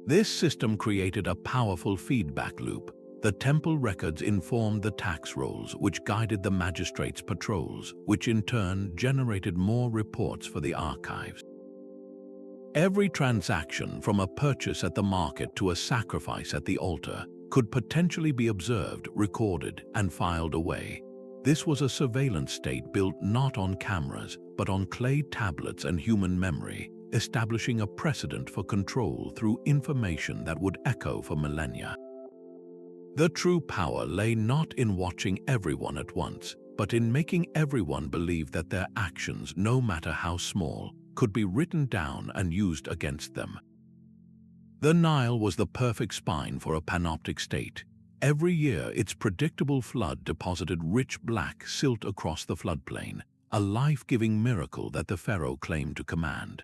This system created a powerful feedback loop. The temple records informed the tax rolls, which guided the magistrates' patrols, which in turn generated more reports for the archives. Every transaction, from a purchase at the market to a sacrifice at the altar, could potentially be observed, recorded, and filed away. This was a surveillance state built not on cameras, but on clay tablets and human memory, establishing a precedent for control through information that would echo for millennia. The true power lay not in watching everyone at once, but in making everyone believe that their actions, no matter how small, could be written down and used against them. The Nile was the perfect spine for a panoptic state. Every year, its predictable flood deposited rich black silt across the floodplain, a life-giving miracle that the pharaoh claimed to command.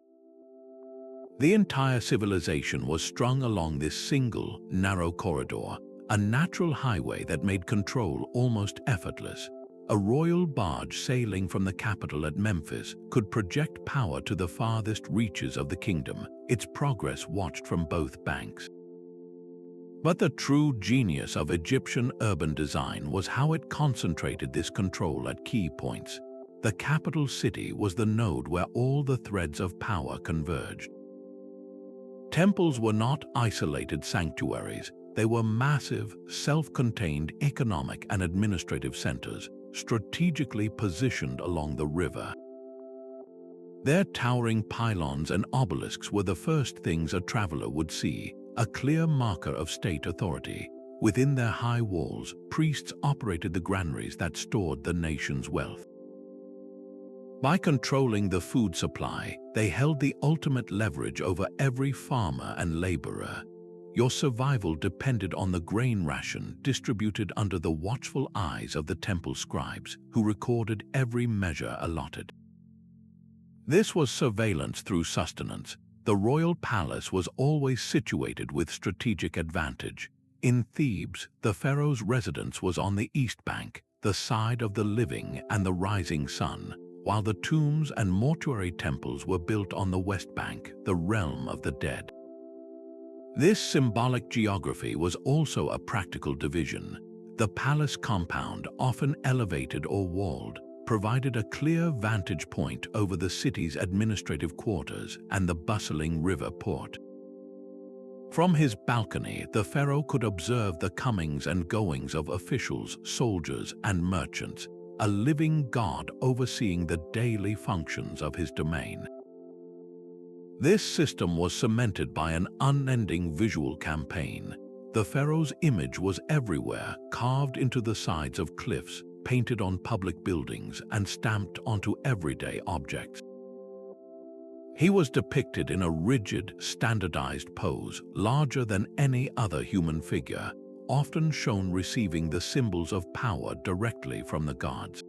The entire civilization was strung along this single, narrow corridor, a natural highway that made control almost effortless. A royal barge sailing from the capital at Memphis could project power to the farthest reaches of the kingdom, its progress watched from both banks. But the true genius of Egyptian urban design was how it concentrated this control at key points. The capital city was the node where all the threads of power converged. Temples were not isolated sanctuaries. They were massive, self-contained economic and administrative centers, strategically positioned along the river. Their towering pylons and obelisks were the first things a traveler would see, a clear marker of state authority. Within their high walls, priests operated the granaries that stored the nation's wealth. By controlling the food supply, they held the ultimate leverage over every farmer and laborer. Your survival depended on the grain ration distributed under the watchful eyes of the temple scribes, who recorded every measure allotted. This was surveillance through sustenance. The royal palace was always situated with strategic advantage. In Thebes, the pharaoh's residence was on the east bank, the side of the living and the rising sun, while the tombs and mortuary temples were built on the west bank, the realm of the dead. This symbolic geography was also a practical division. The palace compound, often elevated or walled, provided a clear vantage point over the city's administrative quarters and the bustling river port. From his balcony, the pharaoh could observe the comings and goings of officials, soldiers, and merchants, a living god overseeing the daily functions of his domain. This system was cemented by an unending visual campaign. The pharaoh's image was everywhere, carved into the sides of cliffs, painted on public buildings, and stamped onto everyday objects. He was depicted in a rigid, standardized pose, larger than any other human figure, often shown receiving the symbols of power directly from the gods.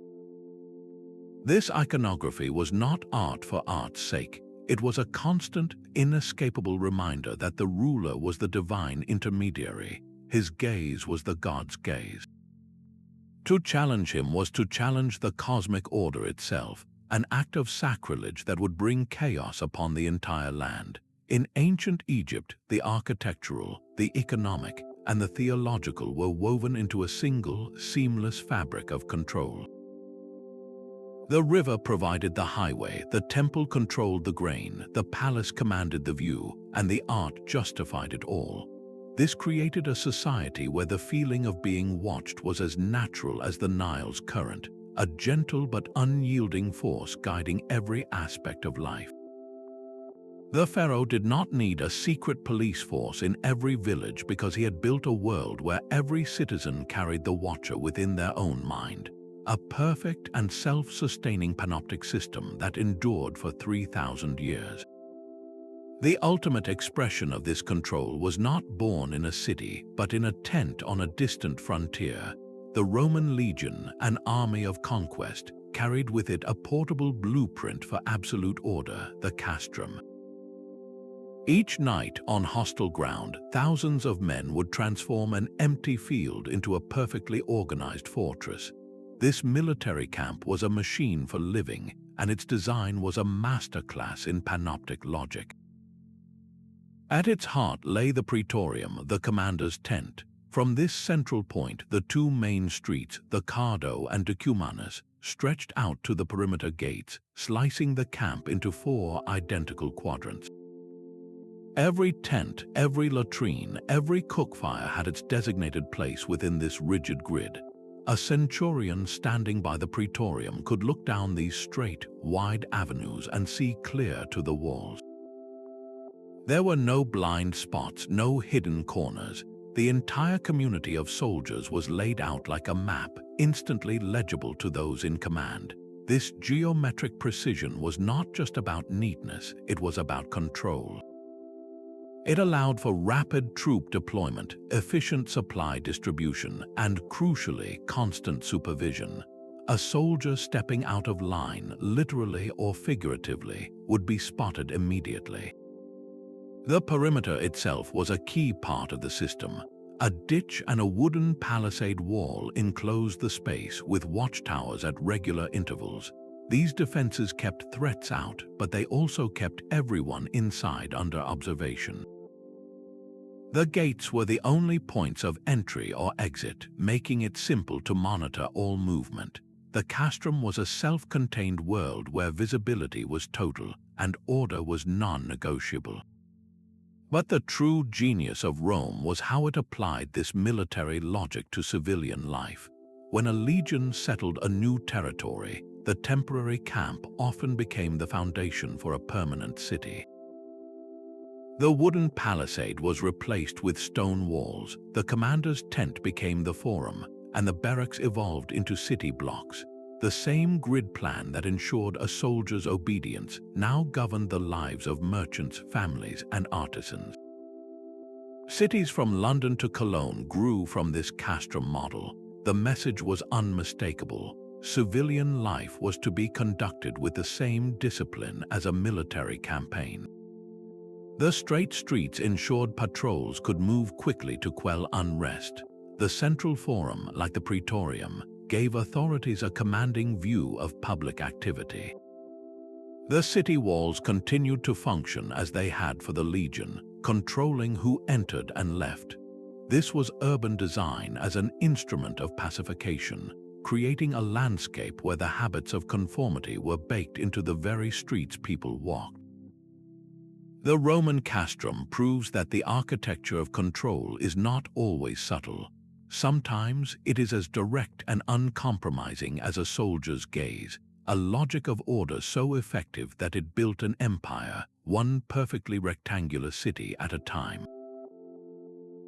This iconography was not art for art's sake. It was a constant, inescapable reminder that the ruler was the divine intermediary. His gaze was the god's gaze. To challenge him was to challenge the cosmic order itself, an act of sacrilege that would bring chaos upon the entire land. In ancient Egypt, the architectural, the economic, and the theological were woven into a single, seamless fabric of control. The river provided the highway, the temple controlled the grain, the palace commanded the view, and the art justified it all. This created a society where the feeling of being watched was as natural as the Nile's current, a gentle but unyielding force guiding every aspect of life. The pharaoh did not need a secret police force in every village because he had built a world where every citizen carried the watcher within their own mind. A perfect and self-sustaining panoptic system that endured for 3,000 years. The ultimate expression of this control was not born in a city, but in a tent on a distant frontier. The Roman legion, an army of conquest, carried with it a portable blueprint for absolute order, the castrum. Each night on hostile ground, thousands of men would transform an empty field into a perfectly organized fortress. This military camp was a machine for living, and its design was a masterclass in panoptic logic. At its heart lay the praetorium, the commander's tent. From this central point, the two main streets, the Cardo and Decumanus, stretched out to the perimeter gates, slicing the camp into 4 identical quadrants. Every tent, every latrine, every cookfire had its designated place within this rigid grid. A centurion standing by the praetorium could look down these straight, wide avenues and see clear to the walls. There were no blind spots, no hidden corners. The entire community of soldiers was laid out like a map, instantly legible to those in command. This geometric precision was not just about neatness, it was about control. It allowed for rapid troop deployment, efficient supply distribution, and crucially, constant supervision. A soldier stepping out of line, literally or figuratively, would be spotted immediately. The perimeter itself was a key part of the system. A ditch and a wooden palisade wall enclosed the space with watchtowers at regular intervals. These defenses kept threats out, but they also kept everyone inside under observation. The gates were the only points of entry or exit, making it simple to monitor all movement. The castrum was a self-contained world where visibility was total and order was non-negotiable. But the true genius of Rome was how it applied this military logic to civilian life. When a legion settled a new territory, the temporary camp often became the foundation for a permanent city. The wooden palisade was replaced with stone walls, the commander's tent became the forum, and the barracks evolved into city blocks. The same grid plan that ensured a soldier's obedience now governed the lives of merchants, families, and artisans. Cities from London to Cologne grew from this castrum model. The message was unmistakable. Civilian life was to be conducted with the same discipline as a military campaign. The straight streets ensured patrols could move quickly to quell unrest. The central forum, like the praetorium, gave authorities a commanding view of public activity. The city walls continued to function as they had for the legion, controlling who entered and left. This was urban design as an instrument of pacification, creating a landscape where the habits of conformity were baked into the very streets people walked. The Roman castrum proves that the architecture of control is not always subtle. Sometimes it is as direct and uncompromising as a soldier's gaze, a logic of order so effective that it built an empire, one perfectly rectangular city at a time.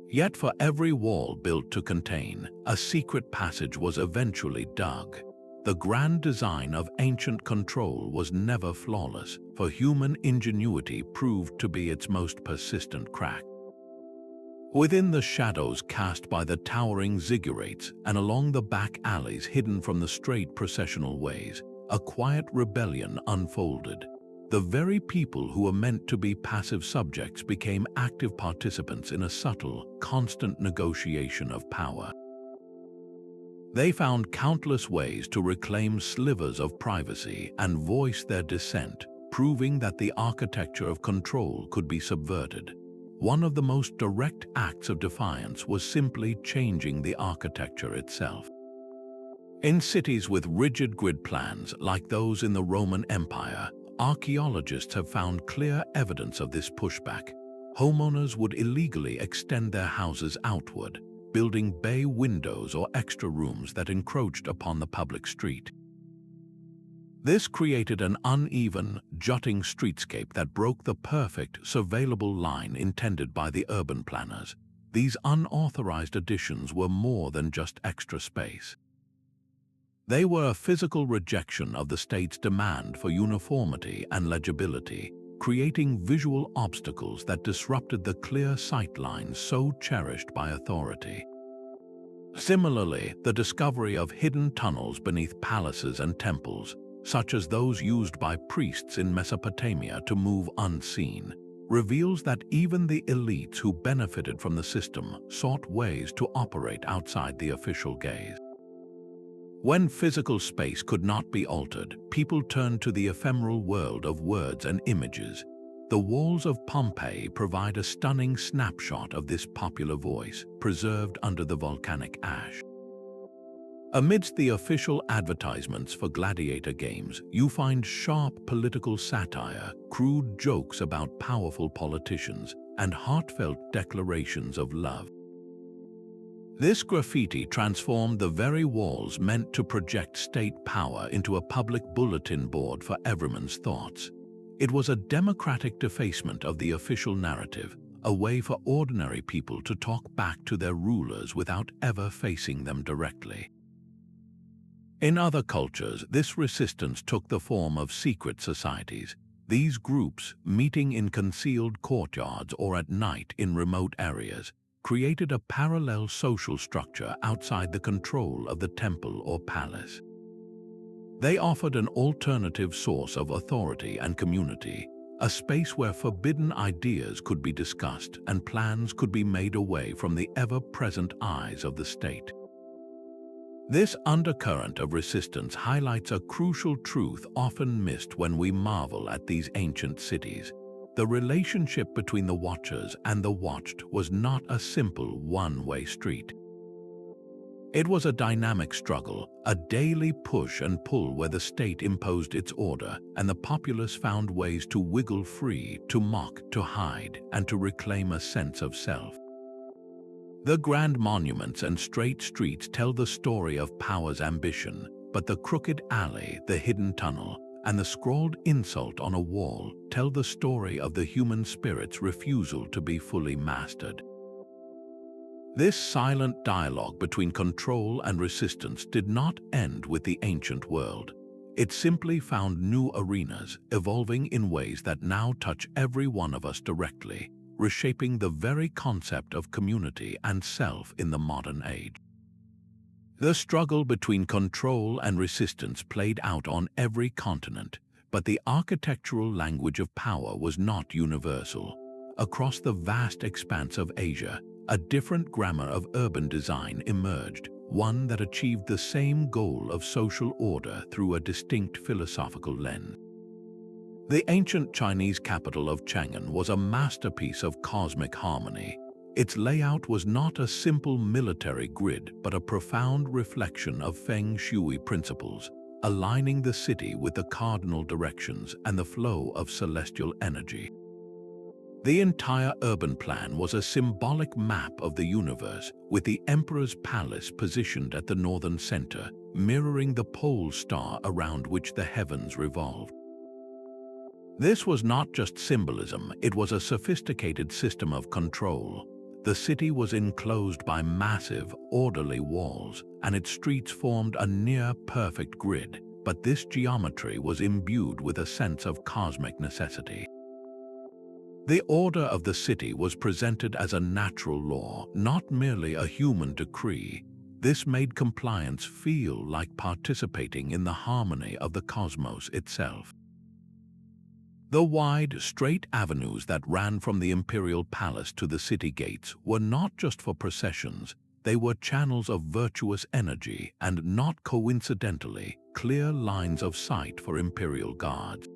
Yet for every wall built to contain, a secret passage was eventually dug. The grand design of ancient control was never flawless, for human ingenuity proved to be its most persistent crack. Within the shadows cast by the towering Ziggurats and along the back alleys hidden from the straight processional ways, a quiet rebellion unfolded. The very people who were meant to be passive subjects became active participants in a subtle, constant negotiation of power. They found countless ways to reclaim slivers of privacy and voice their dissent, proving that the architecture of control could be subverted. One of the most direct acts of defiance was simply changing the architecture itself. In cities with rigid grid plans like those in the Roman Empire, archaeologists have found clear evidence of this pushback. Homeowners would illegally extend their houses outward, building bay windows or extra rooms that encroached upon the public street. This created an uneven, jutting streetscape that broke the perfect, surveillable line intended by the urban planners. These unauthorized additions were more than just extra space. They were a physical rejection of the state's demand for uniformity and legibility, creating visual obstacles that disrupted the clear sight lines so cherished by authority. Similarly, the discovery of hidden tunnels beneath palaces and temples, such as those used by priests in Mesopotamia to move unseen, reveals that even the elites who benefited from the system sought ways to operate outside the official gaze. When physical space could not be altered, people turned to the ephemeral world of words and images. The walls of Pompeii provide a stunning snapshot of this popular voice, preserved under the volcanic ash. Amidst the official advertisements for gladiator games, you find sharp political satire, crude jokes about powerful politicians, and heartfelt declarations of love. This graffiti transformed the very walls meant to project state power into a public bulletin board for everyone's thoughts. It was a democratic defacement of the official narrative, a way for ordinary people to talk back to their rulers without ever facing them directly. In other cultures, this resistance took the form of secret societies. These groups, meeting in concealed courtyards or at night in remote areas, created a parallel social structure outside the control of the temple or palace. They offered an alternative source of authority and community, a space where forbidden ideas could be discussed and plans could be made away from the ever-present eyes of the state. This undercurrent of resistance highlights a crucial truth often missed when we marvel at these ancient cities. The relationship between the watchers and the watched was not a simple one-way street. It was a dynamic struggle, a daily push and pull where the state imposed its order and the populace found ways to wiggle free, to mock, to hide, and to reclaim a sense of self. The grand monuments and straight streets tell the story of power's ambition, but the crooked alley, the hidden tunnel, and the scrawled insult on a wall tell the story of the human spirit's refusal to be fully mastered. This silent dialogue between control and resistance did not end with the ancient world. It simply found new arenas, evolving in ways that now touch every one of us directly, reshaping the very concept of community and self in the modern age. The struggle between control and resistance played out on every continent, but the architectural language of power was not universal. Across the vast expanse of Asia, a different grammar of urban design emerged, one that achieved the same goal of social order through a distinct philosophical lens. The ancient Chinese capital of Chang'an was a masterpiece of cosmic harmony. Its layout was not a simple military grid, but a profound reflection of Feng Shui principles, aligning the city with the cardinal directions and the flow of celestial energy. The entire urban plan was a symbolic map of the universe, with the Emperor's Palace positioned at the northern center, mirroring the pole star around which the heavens revolved. This was not just symbolism, it was a sophisticated system of control. The city was enclosed by massive, orderly walls, and its streets formed a near-perfect grid, but this geometry was imbued with a sense of cosmic necessity. The order of the city was presented as a natural law, not merely a human decree. This made compliance feel like participating in the harmony of the cosmos itself. The wide, straight avenues that ran from the imperial palace to the city gates were not just for processions, they were channels of virtuous energy and, not coincidentally, clear lines of sight for imperial guards.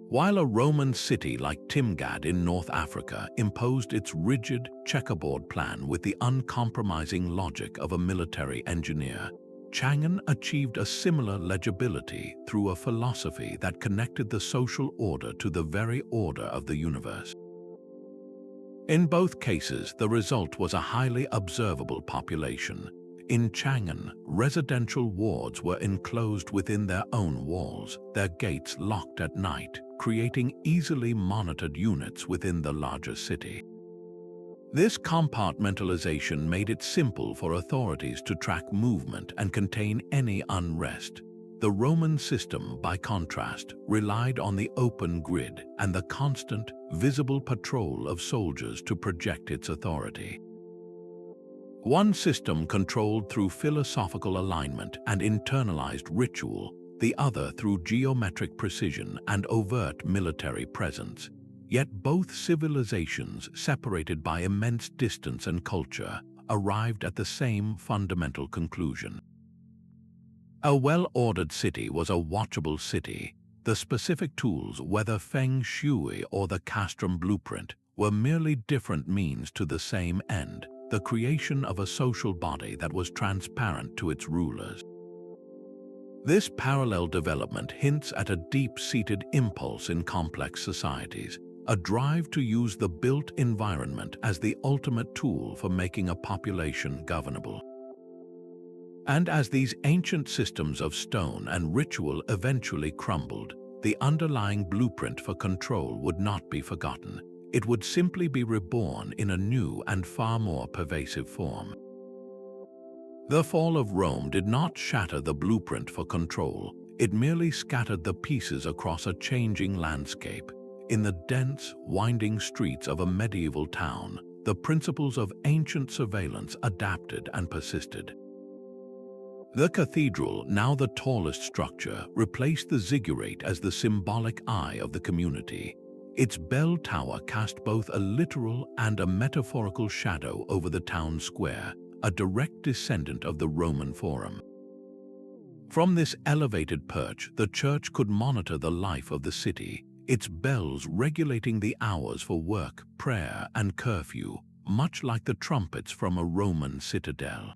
While a Roman city like Timgad in North Africa imposed its rigid, checkerboard plan with the uncompromising logic of a military engineer, Chang'an achieved a similar legibility through a philosophy that connected the social order to the very order of the universe. In both cases, the result was a highly observable population. In Chang'an, residential wards were enclosed within their own walls, their gates locked at night, creating easily monitored units within the larger city. This compartmentalization made it simple for authorities to track movement and contain any unrest. The Roman system, by contrast, relied on the open grid and the constant, visible patrol of soldiers to project its authority. One system controlled through philosophical alignment and internalized ritual, the other through geometric precision and overt military presence. Yet both civilizations, separated by immense distance and culture, arrived at the same fundamental conclusion. A well-ordered city was a watchable city. The specific tools, whether feng shui or the castrum blueprint, were merely different means to the same end, the creation of a social body that was transparent to its rulers. This parallel development hints at a deep-seated impulse in complex societies, a drive to use the built environment as the ultimate tool for making a population governable. And as these ancient systems of stone and ritual eventually crumbled, the underlying blueprint for control would not be forgotten. It would simply be reborn in a new and far more pervasive form. The fall of Rome did not shatter the blueprint for control. It merely scattered the pieces across a changing landscape. In the dense, winding streets of a medieval town, the principles of ancient surveillance adapted and persisted. The cathedral, now the tallest structure, replaced the ziggurat as the symbolic eye of the community. Its bell tower cast both a literal and a metaphorical shadow over the town square, a direct descendant of the Roman Forum. From this elevated perch, the church could monitor the life of the city, its bells regulating the hours for work, prayer, and curfew, much like the trumpets from a Roman citadel.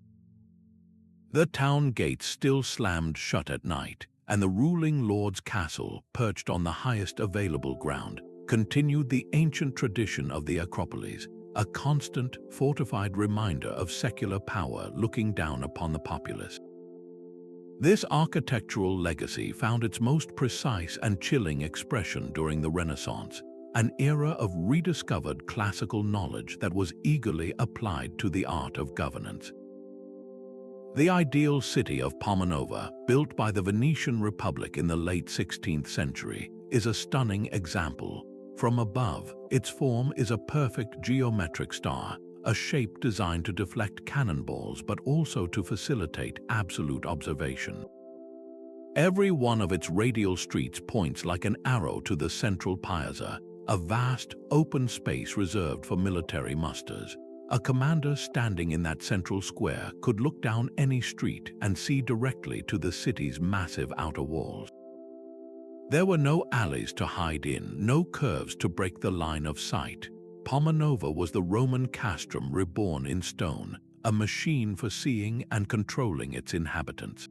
The town gates still slammed shut at night, and the ruling lord's castle, perched on the highest available ground, continued the ancient tradition of the Acropolis, a constant, fortified reminder of secular power looking down upon the populace. This architectural legacy found its most precise and chilling expression during the Renaissance, an era of rediscovered classical knowledge that was eagerly applied to the art of governance. The ideal city of Pomonova, built by the Venetian Republic in the late 16th century, is a stunning example. From above, its form is a perfect geometric star, a shape designed to deflect cannonballs but also to facilitate absolute observation. Every one of its radial streets points like an arrow to the central piazza, a vast, open space reserved for military musters. A commander standing in that central square could look down any street and see directly to the city's massive outer walls. There were no alleys to hide in, no curves to break the line of sight. Pomonova was the Roman castrum reborn in stone, a machine for seeing and controlling its inhabitants.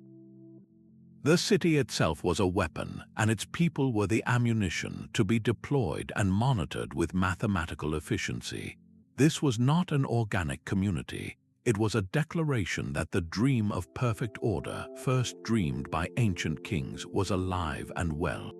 The city itself was a weapon, and its people were the ammunition to be deployed and monitored with mathematical efficiency. This was not an organic community. It was a declaration that the dream of perfect order, first dreamed by ancient kings, was alive and well.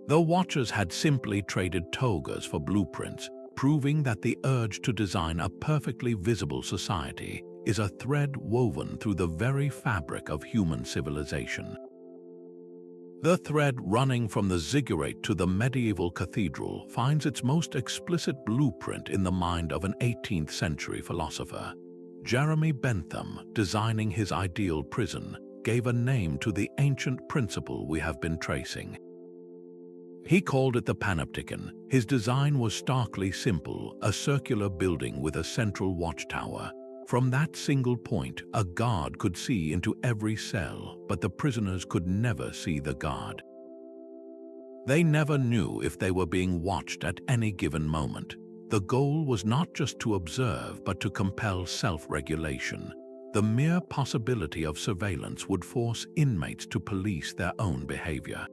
The Watchers had simply traded togas for blueprints, proving that the urge to design a perfectly visible society is a thread woven through the very fabric of human civilization. The thread running from the ziggurat to the medieval cathedral finds its most explicit blueprint in the mind of an 18th century philosopher. Jeremy Bentham, designing his ideal prison, gave a name to the ancient principle we have been tracing. He called it the Panopticon. His design was starkly simple, a circular building with a central watchtower. From that single point, a guard could see into every cell, but the prisoners could never see the guard. They never knew if they were being watched at any given moment. The goal was not just to observe, but to compel self-regulation. The mere possibility of surveillance would force inmates to police their own behavior.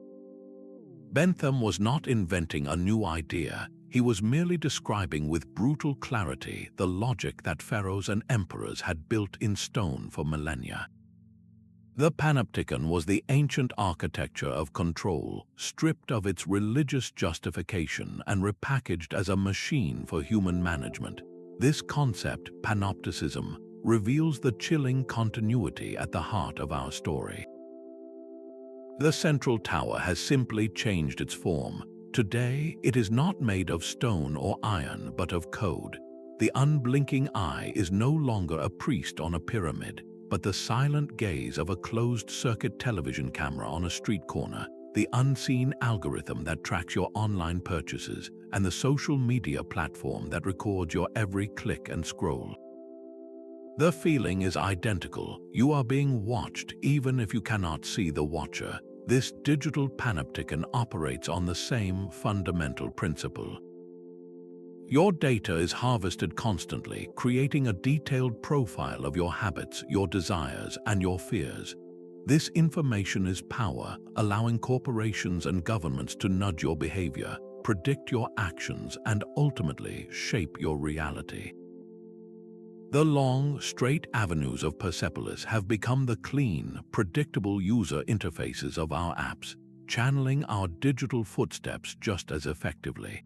Bentham was not inventing a new idea. He was merely describing with brutal clarity the logic that pharaohs and emperors had built in stone for millennia. The Panopticon was the ancient architecture of control, stripped of its religious justification and repackaged as a machine for human management. This concept, Panopticism, reveals the chilling continuity at the heart of our story. The central tower has simply changed its form. Today, it is not made of stone or iron, but of code. The unblinking eye is no longer a priest on a pyramid, but the silent gaze of a closed-circuit television camera on a street corner, the unseen algorithm that tracks your online purchases, and the social media platform that records your every click and scroll. The feeling is identical. You are being watched even if you cannot see the watcher. This digital panopticon operates on the same fundamental principle. Your data is harvested constantly, creating a detailed profile of your habits, your desires, and your fears. This information is power, allowing corporations and governments to nudge your behavior, predict your actions, and ultimately shape your reality. The long, straight avenues of Persepolis have become the clean, predictable user interfaces of our apps, channeling our digital footsteps just as effectively.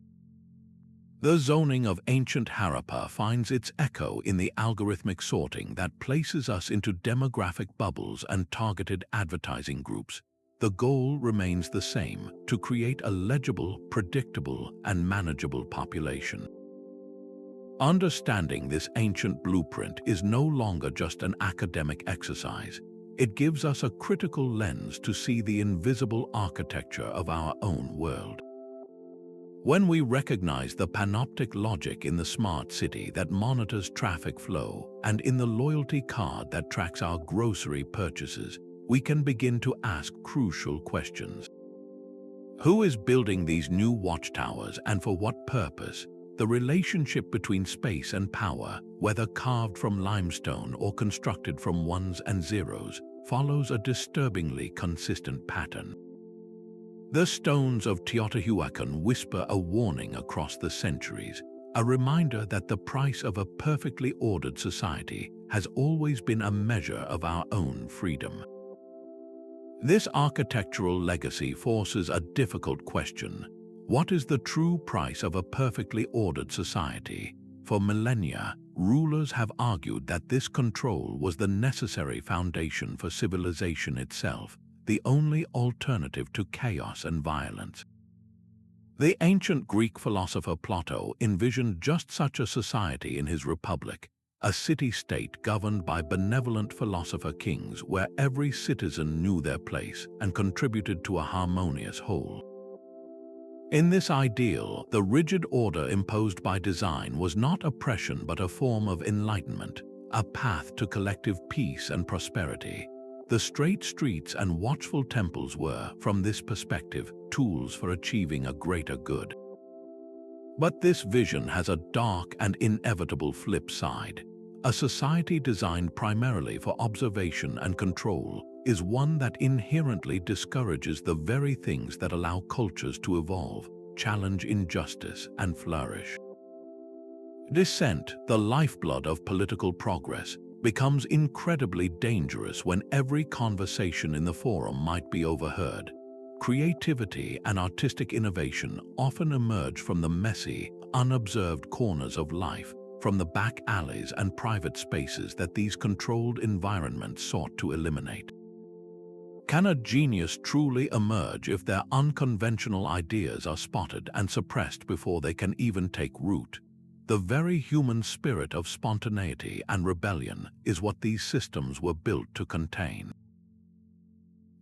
The zoning of ancient Harappa finds its echo in the algorithmic sorting that places us into demographic bubbles and targeted advertising groups. The goal remains the same: to create a legible, predictable, and manageable population. Understanding this ancient blueprint is no longer just an academic exercise. It gives us a critical lens to see the invisible architecture of our own world. When we recognize the panoptic logic in the smart city that monitors traffic flow and in the loyalty card that tracks our grocery purchases, we can begin to ask crucial questions. Who is building these new watchtowers and for what purpose? The relationship between space and power, whether carved from limestone or constructed from ones and zeros, follows a disturbingly consistent pattern. The stones of Teotihuacan whisper a warning across the centuries, a reminder that the price of a perfectly ordered society has always been a measure of our own freedom. This architectural legacy forces a difficult question. What is the true price of a perfectly ordered society? For millennia, rulers have argued that this control was the necessary foundation for civilization itself, the only alternative to chaos and violence. The ancient Greek philosopher Plato envisioned just such a society in his Republic, a city-state governed by benevolent philosopher kings where every citizen knew their place and contributed to a harmonious whole. In this ideal, the rigid order imposed by design was not oppression but a form of enlightenment, a path to collective peace and prosperity. The straight streets and watchful temples were, from this perspective, tools for achieving a greater good. But this vision has a dark and inevitable flip side. A society designed primarily for observation and control is one that inherently discourages the very things that allow cultures to evolve, challenge injustice, and flourish. Dissent, the lifeblood of political progress, becomes incredibly dangerous when every conversation in the forum might be overheard. Creativity and artistic innovation often emerge from the messy, unobserved corners of life, from the back alleys and private spaces that these controlled environments sought to eliminate. Can a genius truly emerge if their unconventional ideas are spotted and suppressed before they can even take root? The very human spirit of spontaneity and rebellion is what these systems were built to contain.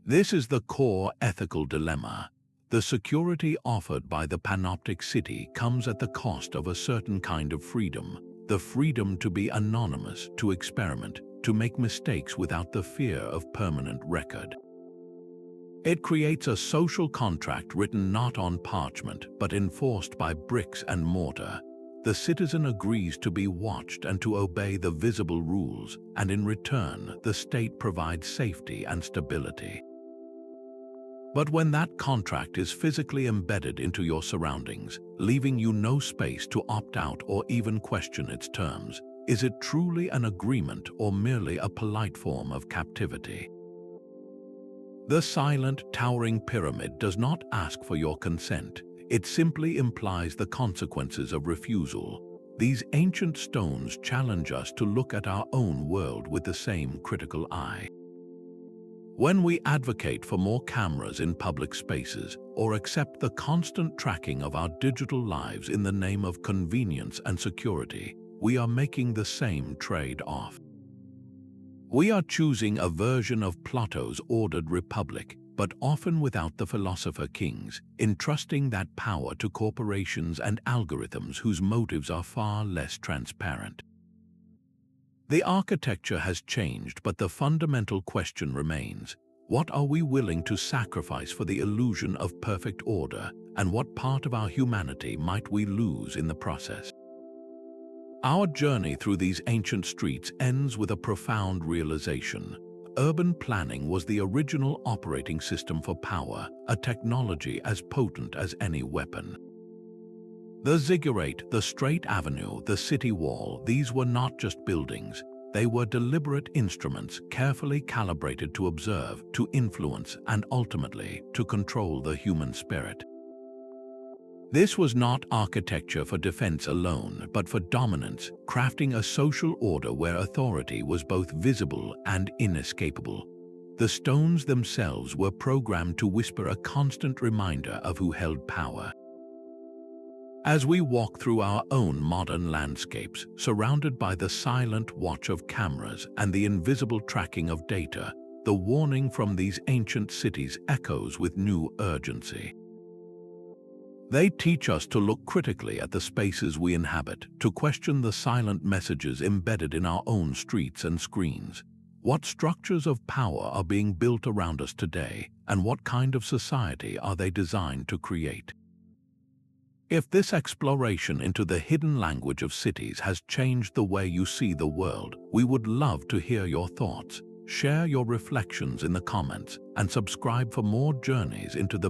This is the core ethical dilemma. The security offered by the panoptic city comes at the cost of a certain kind of freedom, the freedom to be anonymous, to experiment, to make mistakes without the fear of permanent record. It creates a social contract written not on parchment but enforced by bricks and mortar. The citizen agrees to be watched and to obey the visible rules, and in return, the state provides safety and stability. But when that contract is physically embedded into your surroundings, leaving you no space to opt out or even question its terms, is it truly an agreement or merely a polite form of captivity? The silent, towering pyramid does not ask for your consent. It simply implies the consequences of refusal. These ancient stones challenge us to look at our own world with the same critical eye. When we advocate for more cameras in public spaces or accept the constant tracking of our digital lives in the name of convenience and security, we are making the same trade-off. We are choosing a version of Plato's ordered republic, but often without the philosopher kings, entrusting that power to corporations and algorithms whose motives are far less transparent. The architecture has changed, but the fundamental question remains: What are we willing to sacrifice for the illusion of perfect order, and what part of our humanity might we lose in the process? Our journey through these ancient streets ends with a profound realization. Urban planning was the original operating system for power, a technology as potent as any weapon. The ziggurat, the straight avenue, the city wall, these were not just buildings. They were deliberate instruments carefully calibrated to observe, to influence, and ultimately to control the human spirit. This was not architecture for defense alone, but for dominance, crafting a social order where authority was both visible and inescapable. The stones themselves were programmed to whisper a constant reminder of who held power. As we walk through our own modern landscapes, surrounded by the silent watch of cameras and the invisible tracking of data, the warning from these ancient cities echoes with new urgency. They teach us to look critically at the spaces we inhabit, to question the silent messages embedded in our own streets and screens. What structures of power are being built around us today, and what kind of society are they designed to create? If this exploration into the hidden language of cities has changed the way you see the world, we would love to hear your thoughts. Share your reflections in the comments and subscribe for more journeys into the